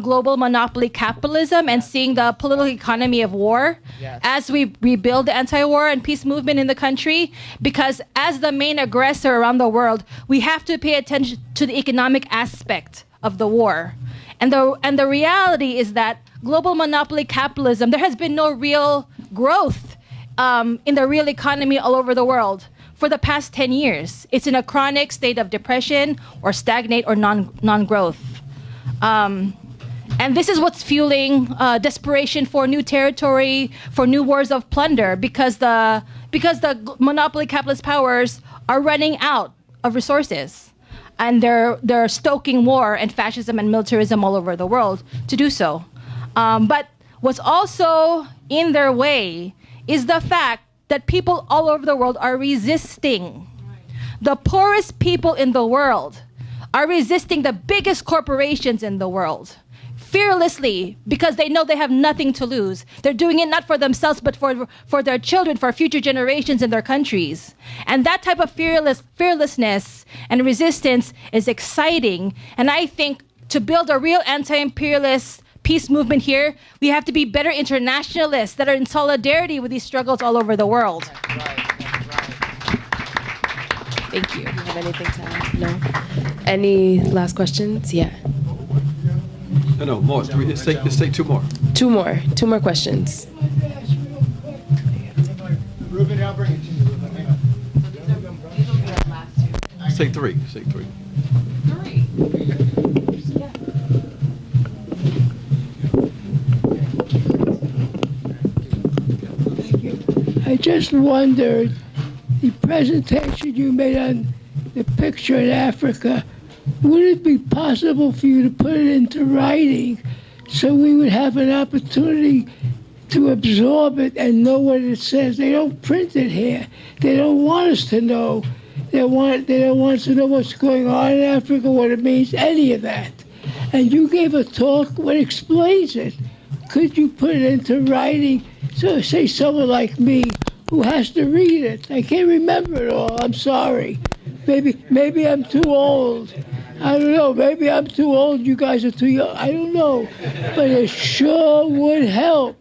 global monopoly capitalism and seeing the political economy of war as we rebuild the anti-war and peace movement in the country. Because as the main aggressor around the world, we have to pay attention to the economic aspect of the war. And the reality is that global monopoly capitalism, there has been no real growth in the real economy all over the world for the past 10 years. It's in a chronic state of depression or stagnate or non-growth. And this is what's fueling desperation for new territory, for new wars of plunder, because the monopoly capitalist powers are running out of resources. And they're stoking war and fascism and militarism all over the world to do so. But what's also in their way is the fact that people all over the world are resisting. The poorest people in the world are resisting the biggest corporations in the world fearlessly, because they know they have nothing to lose. They're doing it not for themselves, but for their children, for future generations in their countries. And that type of fearlessness and resistance is exciting. And I think to build a real anti-imperialist peace movement here, we have to be better internationalists that are in solidarity with these struggles all over the world. That's right. Thank you. Do you have anything to add? No? Any last questions? Yeah. No, more. Let's take two more. Two more questions. Ruben, I'll bring it to you. Let's take three. I just wondered, the presentation you made on the picture in Africa, would it be possible for you to put it into writing so we would have an opportunity to absorb it and know what it says? They don't print it here. They don't want us to know. They don't want us to know what's going on in Africa, what it means, any of that. And you gave a talk that explains it. Could you put it into writing? So say someone like me who has to read it. I can't remember it all. I'm sorry. Maybe I'm too old. I don't know. Maybe I'm too old. You guys are too young. I don't know. But it sure would help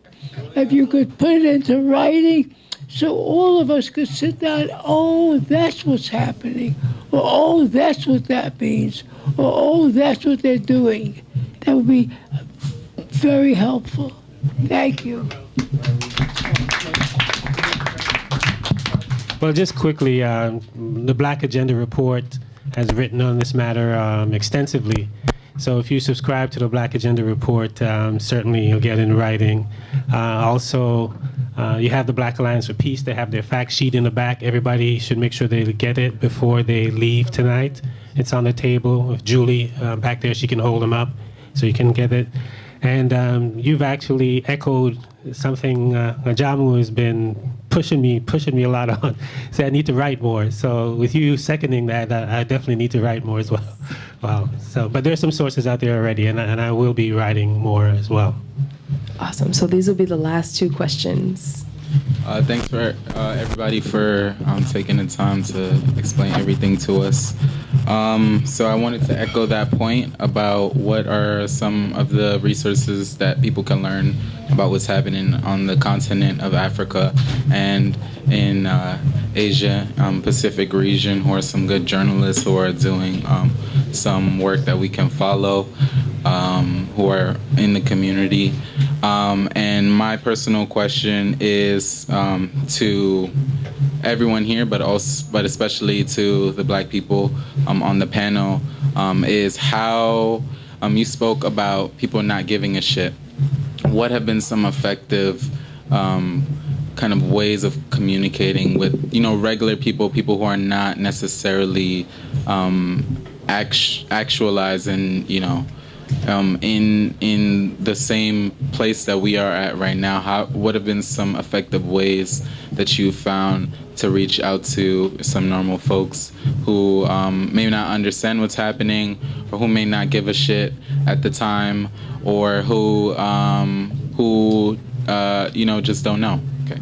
if you could put it into writing so all of us could sit down. Oh, that's what's happening. Or, oh, that's what that means. Or, oh, that's what they're doing. That would be very helpful. Thank you. Well, just quickly, the Black Agenda Report has written on this matter extensively. So if you subscribe to the Black Agenda Report, certainly you'll get it in writing. Also, you have the Black Alliance for Peace. They have their fact sheet in the back. Everybody should make sure they get it before they leave tonight. It's on the table with Julie back there. She can hold them up so you can get it. And you've actually echoed something Ajamu has been pushing me a lot on. Say I need to write more. So with you seconding that, I definitely need to write more as well. Wow. So, but there's some sources out there already, and I will be writing more as well. Awesome. So these will be the last two questions. Thanks for everybody for taking the time to explain everything to us. So I wanted to echo that point about what are some of the resources that people can learn about what's happening on the continent of Africa and in Asia Pacific region, who are some good journalists who are doing some work that we can follow, who are in the community. And my personal question is to everyone here, but especially to the Black people on the panel, is how you spoke about people not giving a shit. What have been some effective kind of ways of communicating with, regular people who are not necessarily actualizing, in the same place that we are at right now? What have been some effective ways that you found to reach out to some normal folks who may not understand what's happening, or who may not give a shit at the time, or who just don't know? Okay.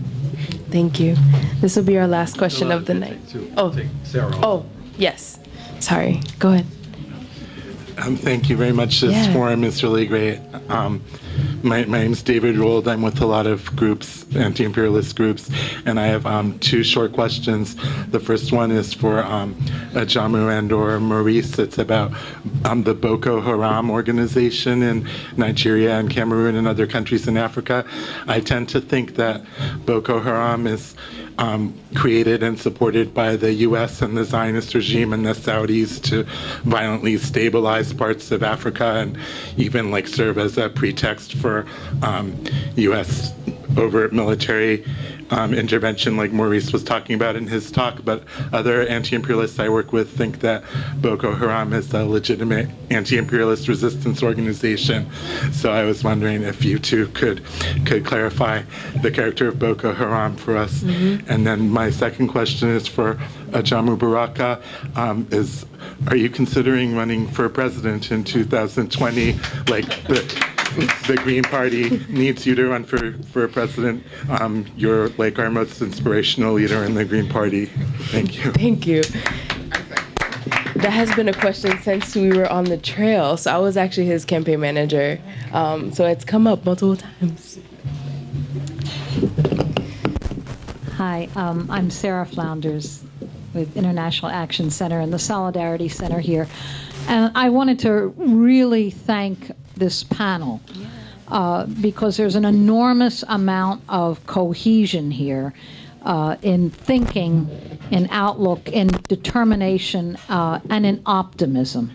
Thank you. This will be our last question of the night. Sarah. Oh, yes. Sorry. Go ahead. Thank you very much. This forum is really great. My name's David Rold. I'm with a lot of groups, anti-imperialist groups, and I have two short questions. The first one is for Ajamu and/or Maurice. It's about the Boko Haram organization in Nigeria and Cameroon and other countries in Africa. I tend to think that Boko Haram is created and supported by the U.S. and the Zionist regime and the Saudis to violently stabilize parts of Africa, and even serve as a pretext for U.S. overt military intervention, like Maurice was talking about in his talk. But other anti-imperialists I work with think that Boko Haram is a legitimate anti-imperialist resistance organization. So I was wondering if you two could clarify the character of Boko Haram for us. And then my second question is for Ajamu Baraka. Are you considering running for president in 2020? The Green Party needs you to run for president. You're our most inspirational leader in the Green Party. Thank you. Thank you. That has been a question since we were on the trail. So I was actually his campaign manager. So it's come up multiple times. Hi, I'm Sarah Flounders with International Action Center and the Solidarity Center here. And I wanted to really thank this panel because there's an enormous amount of cohesion here in thinking, in outlook, in determination, and in optimism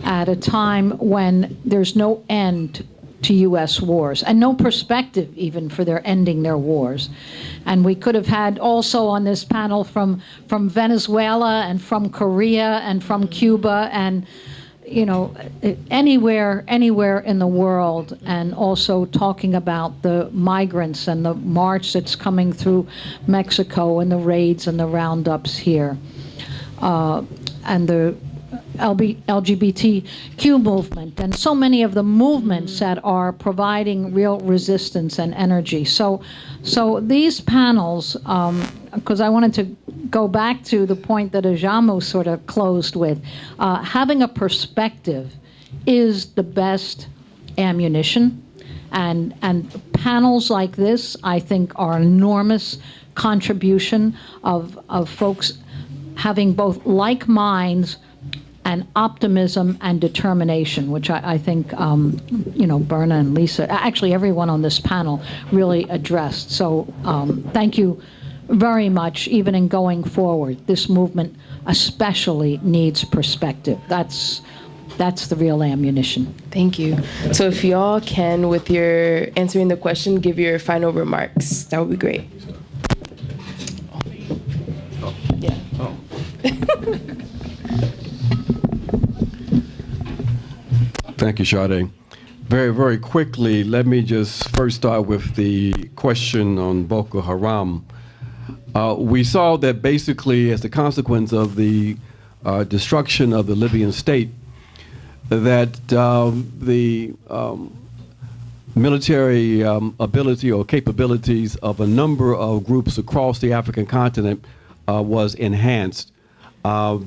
at a time when there's no end to U.S. wars and no perspective even for their ending their wars. And we could have had also on this panel from Venezuela and from Korea and from Cuba and anywhere in the world, and also talking about the migrants and the march that's coming through Mexico and the raids and the roundups here, and the LGBTQ movement, and so many of the movements that are providing real resistance and energy. So these panels, because I wanted to go back to the point that Ajamu sort of closed with, having a perspective is the best ammunition, and panels like this, I think, are an enormous contribution of folks having both like minds and optimism and determination, which I think, Berna and Lisa, actually everyone on this panel really addressed. So thank you very much, even in going forward. This movement especially needs perspective. That's the real ammunition. Thank you. So if y'all can, with your answering the question, give your final remarks, that would be great. Yeah. Thank you, Sade. Very, very quickly, let me just first start with the question on Boko Haram. We saw that basically as a consequence of the destruction of the Libyan state, that the military ability or capabilities of a number of groups across the African continent was enhanced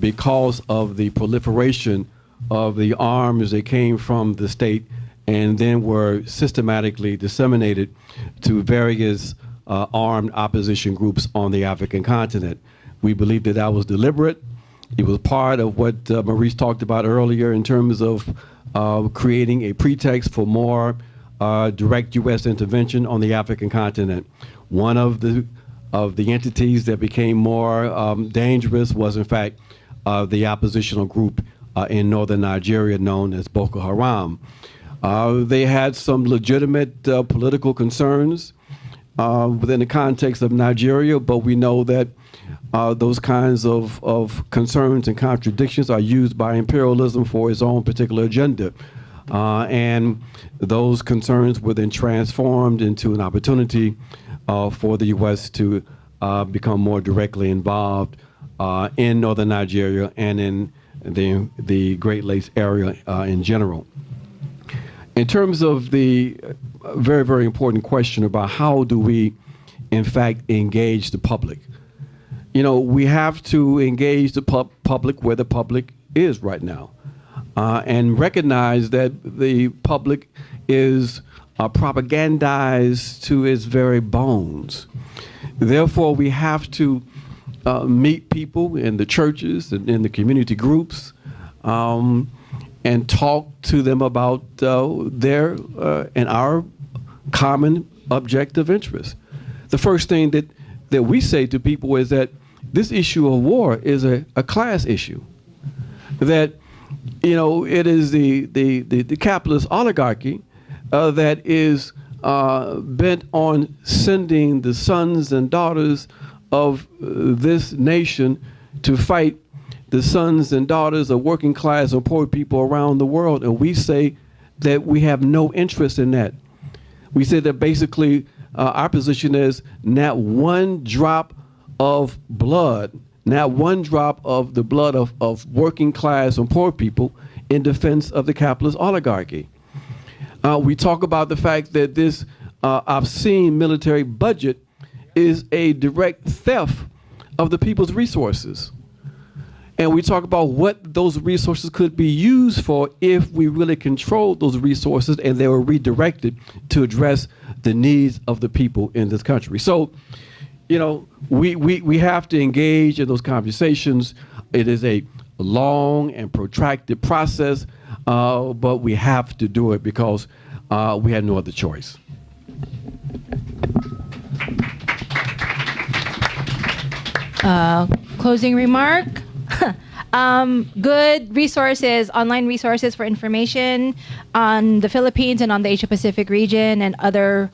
because of the proliferation of the arms that came from the state and then were systematically disseminated to various armed opposition groups on the African continent. We believe that that was deliberate. It was part of what Maurice talked about earlier in terms of creating a pretext for more direct U.S. intervention on the African continent. One of the entities that became more dangerous was, in fact, the oppositional group in northern Nigeria known as Boko Haram. They had some legitimate political concerns within the context of Nigeria, but we know that those kinds of concerns and contradictions are used by imperialism for its own particular agenda. And those concerns were then transformed into an opportunity for the U.S. to become more directly involved in northern Nigeria and in the Great Lakes area in general. In terms of the very, very important question about how do we, in fact, engage the public, we have to engage the public where the public is right now and recognize that the public is propagandized to its very bones. Therefore, we have to meet people in the churches and in the community groups and talk to them about their and our common objective interests. The first thing that we say to people is that this issue of war is a class issue. That it is the capitalist oligarchy that is bent on sending the sons and daughters of this nation to fight the sons and daughters of working class and poor people around the world. And we say that we have no interest in that. We say that basically our position is not one drop of blood, not one drop of the blood of working class and poor people in defense of the capitalist oligarchy. We talk about the fact that this obscene military budget is a direct theft of the people's resources. And we talk about what those resources could be used for if we really controlled those resources and they were redirected to address the needs of the people in this country. So, we have to engage in those conversations. It is a long and protracted process, but we have to do it because we had no other choice. Closing remark. Good resources, online resources for information on the Philippines and on the Asia Pacific region and other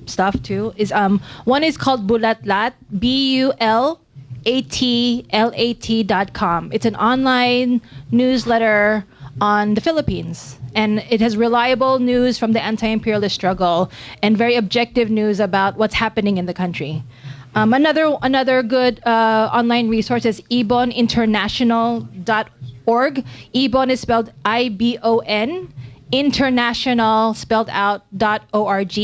stuff too is one is called Bulatlat, BULATLAT.com. It's an online newsletter on the Philippines, and it has reliable news from the anti-imperialist struggle and very objective news about what's happening in the country. Another good online resource is iboninternational.org. Ibon is spelled IBON. International spelled out .org.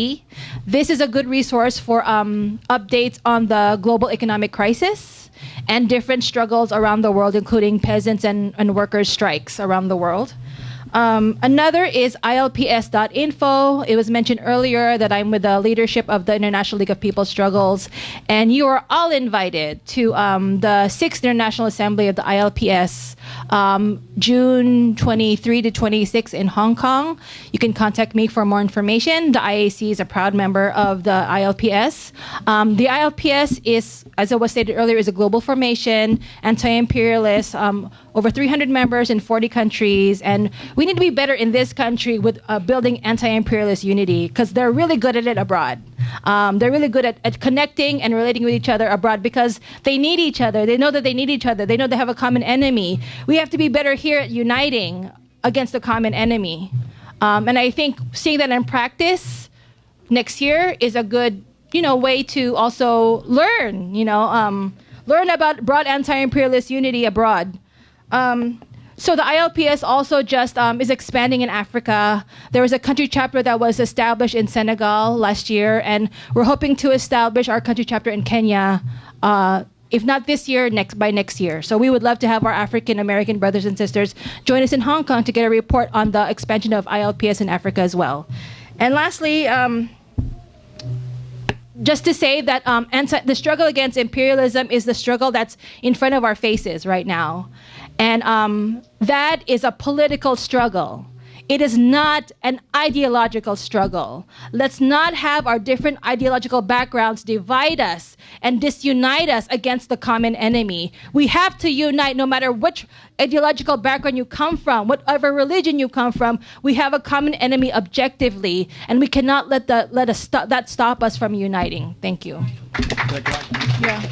This is a good resource for updates on the global economic crisis and different struggles around the world, including peasants and workers' strikes around the world. Another is ilps.info. It was mentioned earlier that I'm with the leadership of the International League of People's Struggles, and you are all invited to the 6th International Assembly of the ILPS, June 23 to 26 in Hong Kong. You can contact me for more information. The IAC is a proud member of the ILPS. The ILPS is, as it was stated earlier, is a global formation, anti-imperialist, over 300 members in 40 countries, and we need to be better in this country with building anti-imperialist unity because they're really good at it abroad. They're really good at connecting and relating with each other abroad because they need each other. They know that they need each other. They know they have a common enemy. We have to be better here at uniting against the common enemy. And I think seeing that in practice next year is a good, way to also learn, learn about broad anti-imperialist unity abroad. So the ILPS also just is expanding in Africa. There was a country chapter that was established in Senegal last year, and we're hoping to establish our country chapter in Kenya, if not this year, by next year. So we would love to have our African American brothers and sisters join us in Hong Kong to get a report on the expansion of ILPS in Africa as well. And lastly, just to say that the struggle against imperialism is the struggle that's in front of our faces right now. And that is a political struggle. It is not an ideological struggle. Let's not have our different ideological backgrounds divide us and disunite us against the common enemy. We have to unite no matter which ideological background you come from, whatever religion you come from. We have a common enemy objectively, and we cannot let that stop us from uniting. Thank you. Yeah.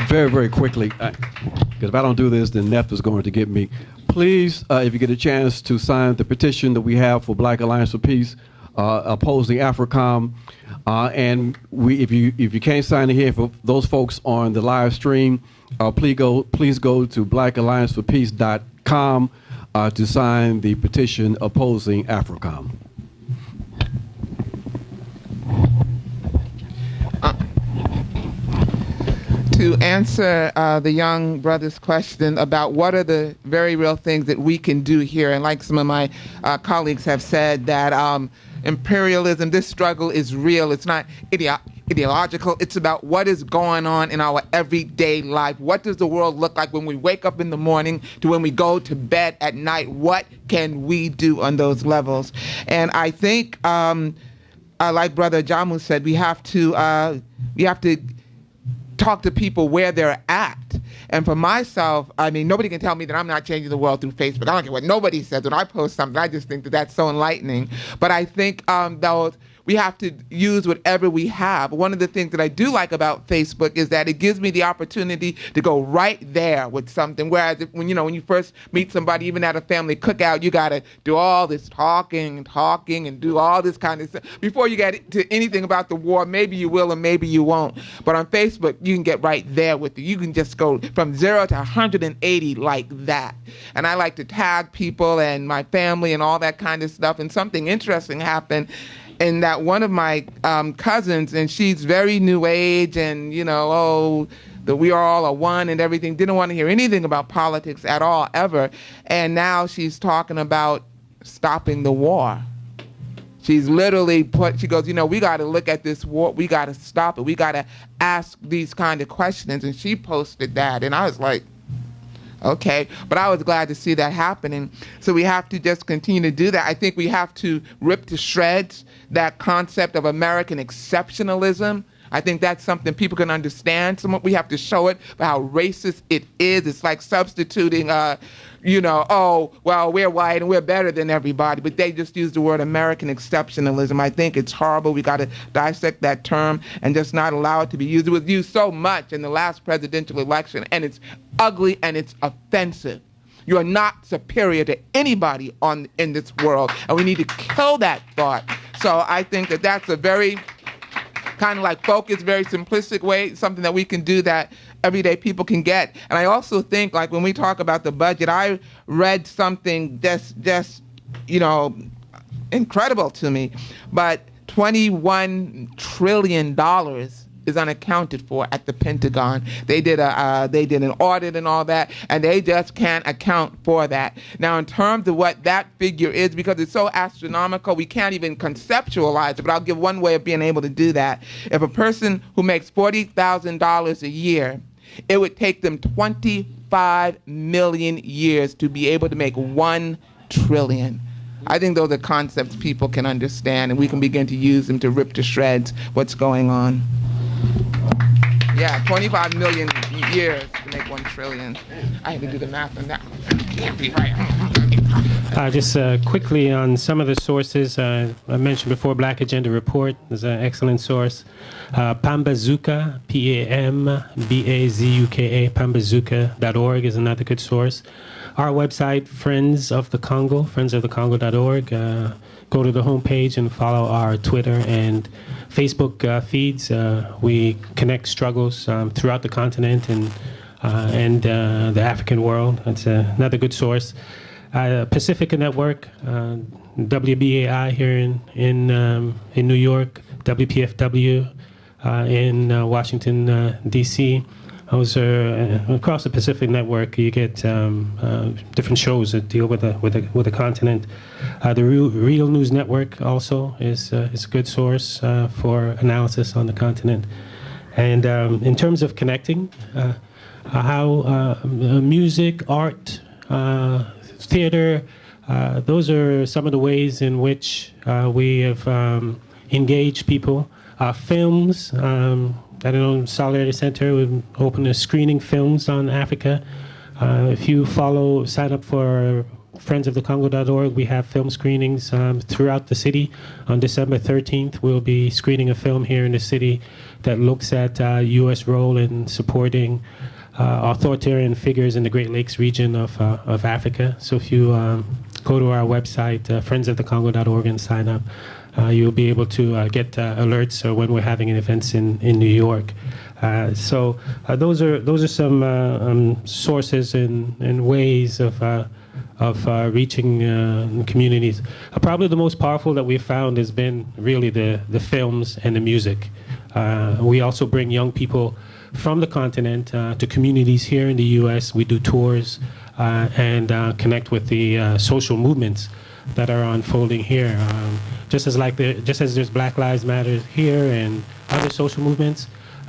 Very, very quickly, because if I don't do this, then NEF is going to get me. Please, if you get a chance to sign the petition that we have for Black Alliance for Peace, opposing AFRICOM, and if you can't sign it here, for those folks on the live stream, please go to blackallianceforpeace.com to sign the petition opposing AFRICOM. To answer the young brother's question about what are the very real things that we can do here, and like some of my colleagues have said, that imperialism, this struggle is real. It's not ideological. It's about what is going on in our everyday life. What does the world look like when we wake up in the morning to when we go to bed at night? What can we do on those levels? And I think, like Brother Jamu said, we have to talk to people where they're at. And for myself, I mean, nobody can tell me that I'm not changing the world through Facebook. I don't care what nobody says. When I post something, I just think that that's so enlightening. But I think we have to use whatever we have. One of the things that I do like about Facebook is that it gives me the opportunity to go right there with something. Whereas when you first meet somebody, even at a family cookout, you got to do all this talking and do all this kind of stuff before you get to anything about the war. Maybe you will and maybe you won't. But on Facebook, you can get right there with it. You can just go from 0 to 180 like that. And I like to tag people and my family and all that kind of stuff. And something interesting happened. And that one of my cousins, and she's very new age, and that we are all a one and everything, didn't want to hear anything about politics at all, ever. And now she's talking about stopping the war. She's literally she goes, we got to look at this war, we got to stop it, we got to ask these kind of questions. And she posted that, and I was like, okay, but I was glad to see that happening. So we have to just continue to do that. I think we have to rip to shreds that concept of American exceptionalism. I think that's something people can understand. We have to show it for how racist it is. It's like substituting, oh, well, we're white and we're better than everybody, but they just use the word American exceptionalism. I think it's horrible. We got to dissect that term and just not allow it to be used. It was used so much in the last presidential election, and it's ugly and it's offensive. You are not superior to anybody in this world, and we need to kill that thought. So I think that that's a very kind of like focused, very simplistic way, something that we can do that everyday people can get. And I also think, like, when we talk about the budget, I read something just incredible to me, but $21 trillion is unaccounted for at the Pentagon. They did an audit and all that, and they just can't account for that. Now, in terms of what that figure is, because it's so astronomical, we can't even conceptualize it, but I'll give one way of being able to do that. If a person who makes $40,000 a year, it would take them 25 million years to be able to make 1 trillion. I think those are concepts people can understand, and we can begin to use them to rip to shreds what's going on. Yeah, 25 million years to make 1 trillion. I had to do the math on that. Can't be right. Just quickly on some of the sources, I mentioned before, Black Agenda Report is an excellent source. Pambazuka, Pambazuka, Pambazuka.org is another good source. Our website, friendsofthecongo.org. Go to the homepage and follow our Twitter and Facebook feeds. We connect struggles throughout the continent and and the African world. That's another good source. Pacifica Network, WBAI here in New York, WPFW in Washington, D.C. Those are across the Pacific Network. You get different shows that deal with the continent. The Real News Network also is a good source for analysis on the continent. And in terms of connecting, how music, art, theater, those are some of the ways in which we have engaged people. Films. I don't know, Solidarity Center, we've opened a screening films on Africa. If you sign up for friendsofthecongo.org, we have film screenings throughout the city. On December 13th, we'll be screening a film here in the city that looks at U.S. role in supporting authoritarian figures in the Great Lakes region of Africa. So if you go to our website, friendsofthecongo.org, and sign up, you'll be able to get alerts when we're having events in New York. So those are some sources and ways of reaching communities. Probably the most powerful that we've found has been really the films and the music. We also bring young people from the continent to communities here in the U.S. We do tours and connect with the social movements that are unfolding here. Just as there's Black Lives Matter here and other social movements,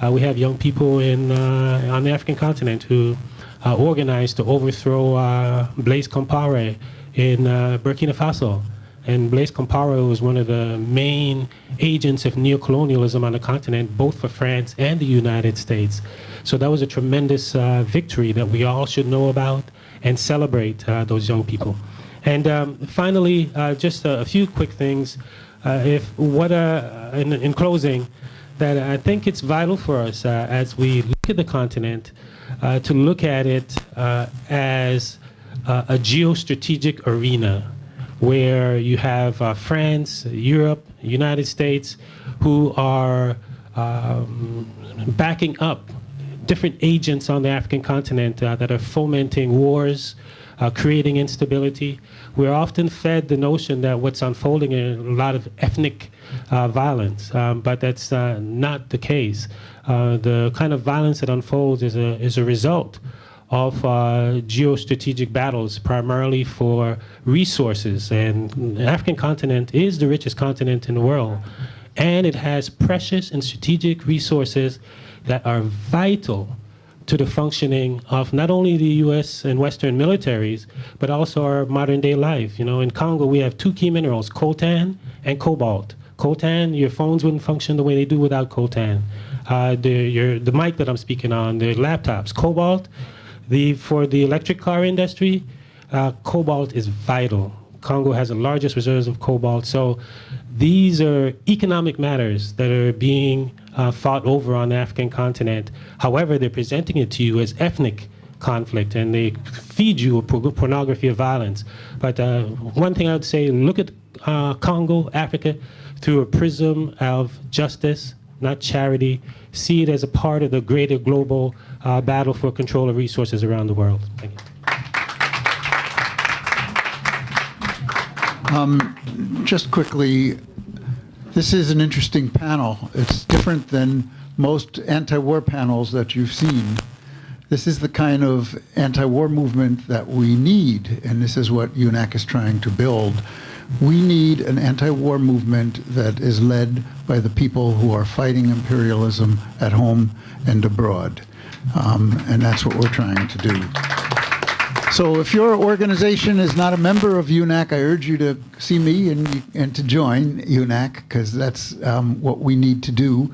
we have young people on the African continent who organized to overthrow Blaise Compaoré in Burkina Faso. And Blaise Compaoré was one of the main agents of neocolonialism on the continent, both for France and the United States. So that was a tremendous victory that we all should know about and celebrate those young people. And finally, just a few quick things. In closing, that I think it's vital for us as we look at the continent to look at it as a geostrategic arena where you have France, Europe, United States, who are backing up different agents on the African continent that are fomenting wars, creating instability. We're often fed the notion that what's unfolding is a lot of ethnic violence, but that's not the case. The kind of violence that unfolds is a result of geostrategic battles, primarily for resources. And the African continent is the richest continent in the world, and it has precious and strategic resources that are vital to the functioning of not only the U.S. and Western militaries, but also our modern day life. You know, in Congo, we have two key minerals, coltan and cobalt. Coltan, your phones wouldn't function the way they do without coltan. The mic that I'm speaking on, the laptops, cobalt, for the electric car industry, cobalt is vital. Congo has the largest reserves of cobalt. So these are economic matters that are being fought over on the African continent. However, they're presenting it to you as ethnic conflict, and they feed you a pornography of violence. But one thing I would say, look at Congo, Africa, through a prism of justice, not charity. See it as a part of the greater global battle for control of resources around the world. Thank you. Just quickly, this is an interesting panel. It's different than most anti-war panels that you've seen. This is the kind of anti-war movement that we need, and this is what UNAC is trying to build. We need an anti-war movement that is led by the people who are fighting imperialism at home and abroad. And that's what we're trying to do. So if your organization is not a member of UNAC, I urge you to see me and to join UNAC, because that's what we need to do.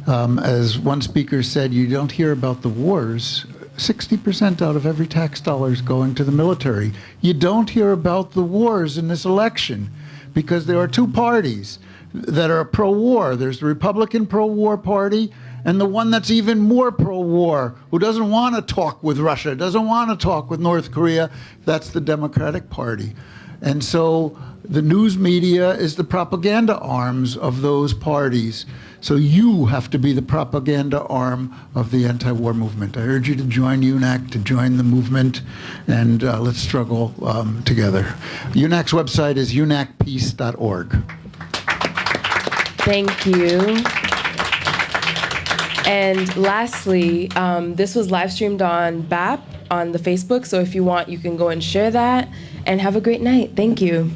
As one speaker said, you don't hear about the wars. 60% out of every tax dollar is going to the military. You don't hear about the wars in this election because there are two parties that are pro-war. There's the Republican pro-war party and the one that's even more pro-war, who doesn't want to talk with Russia, doesn't want to talk with North Korea. That's the Democratic Party. And so the news media is the propaganda arms of those parties. So you have to be the propaganda arm of the anti-war movement. I urge you to join UNAC, to join the movement, and let's struggle together. UNAC's website is unacpeace.org. Thank you. And lastly, this was live streamed on BAP on the Facebook, so if you want, you can go and share that. And have a great night. Thank you.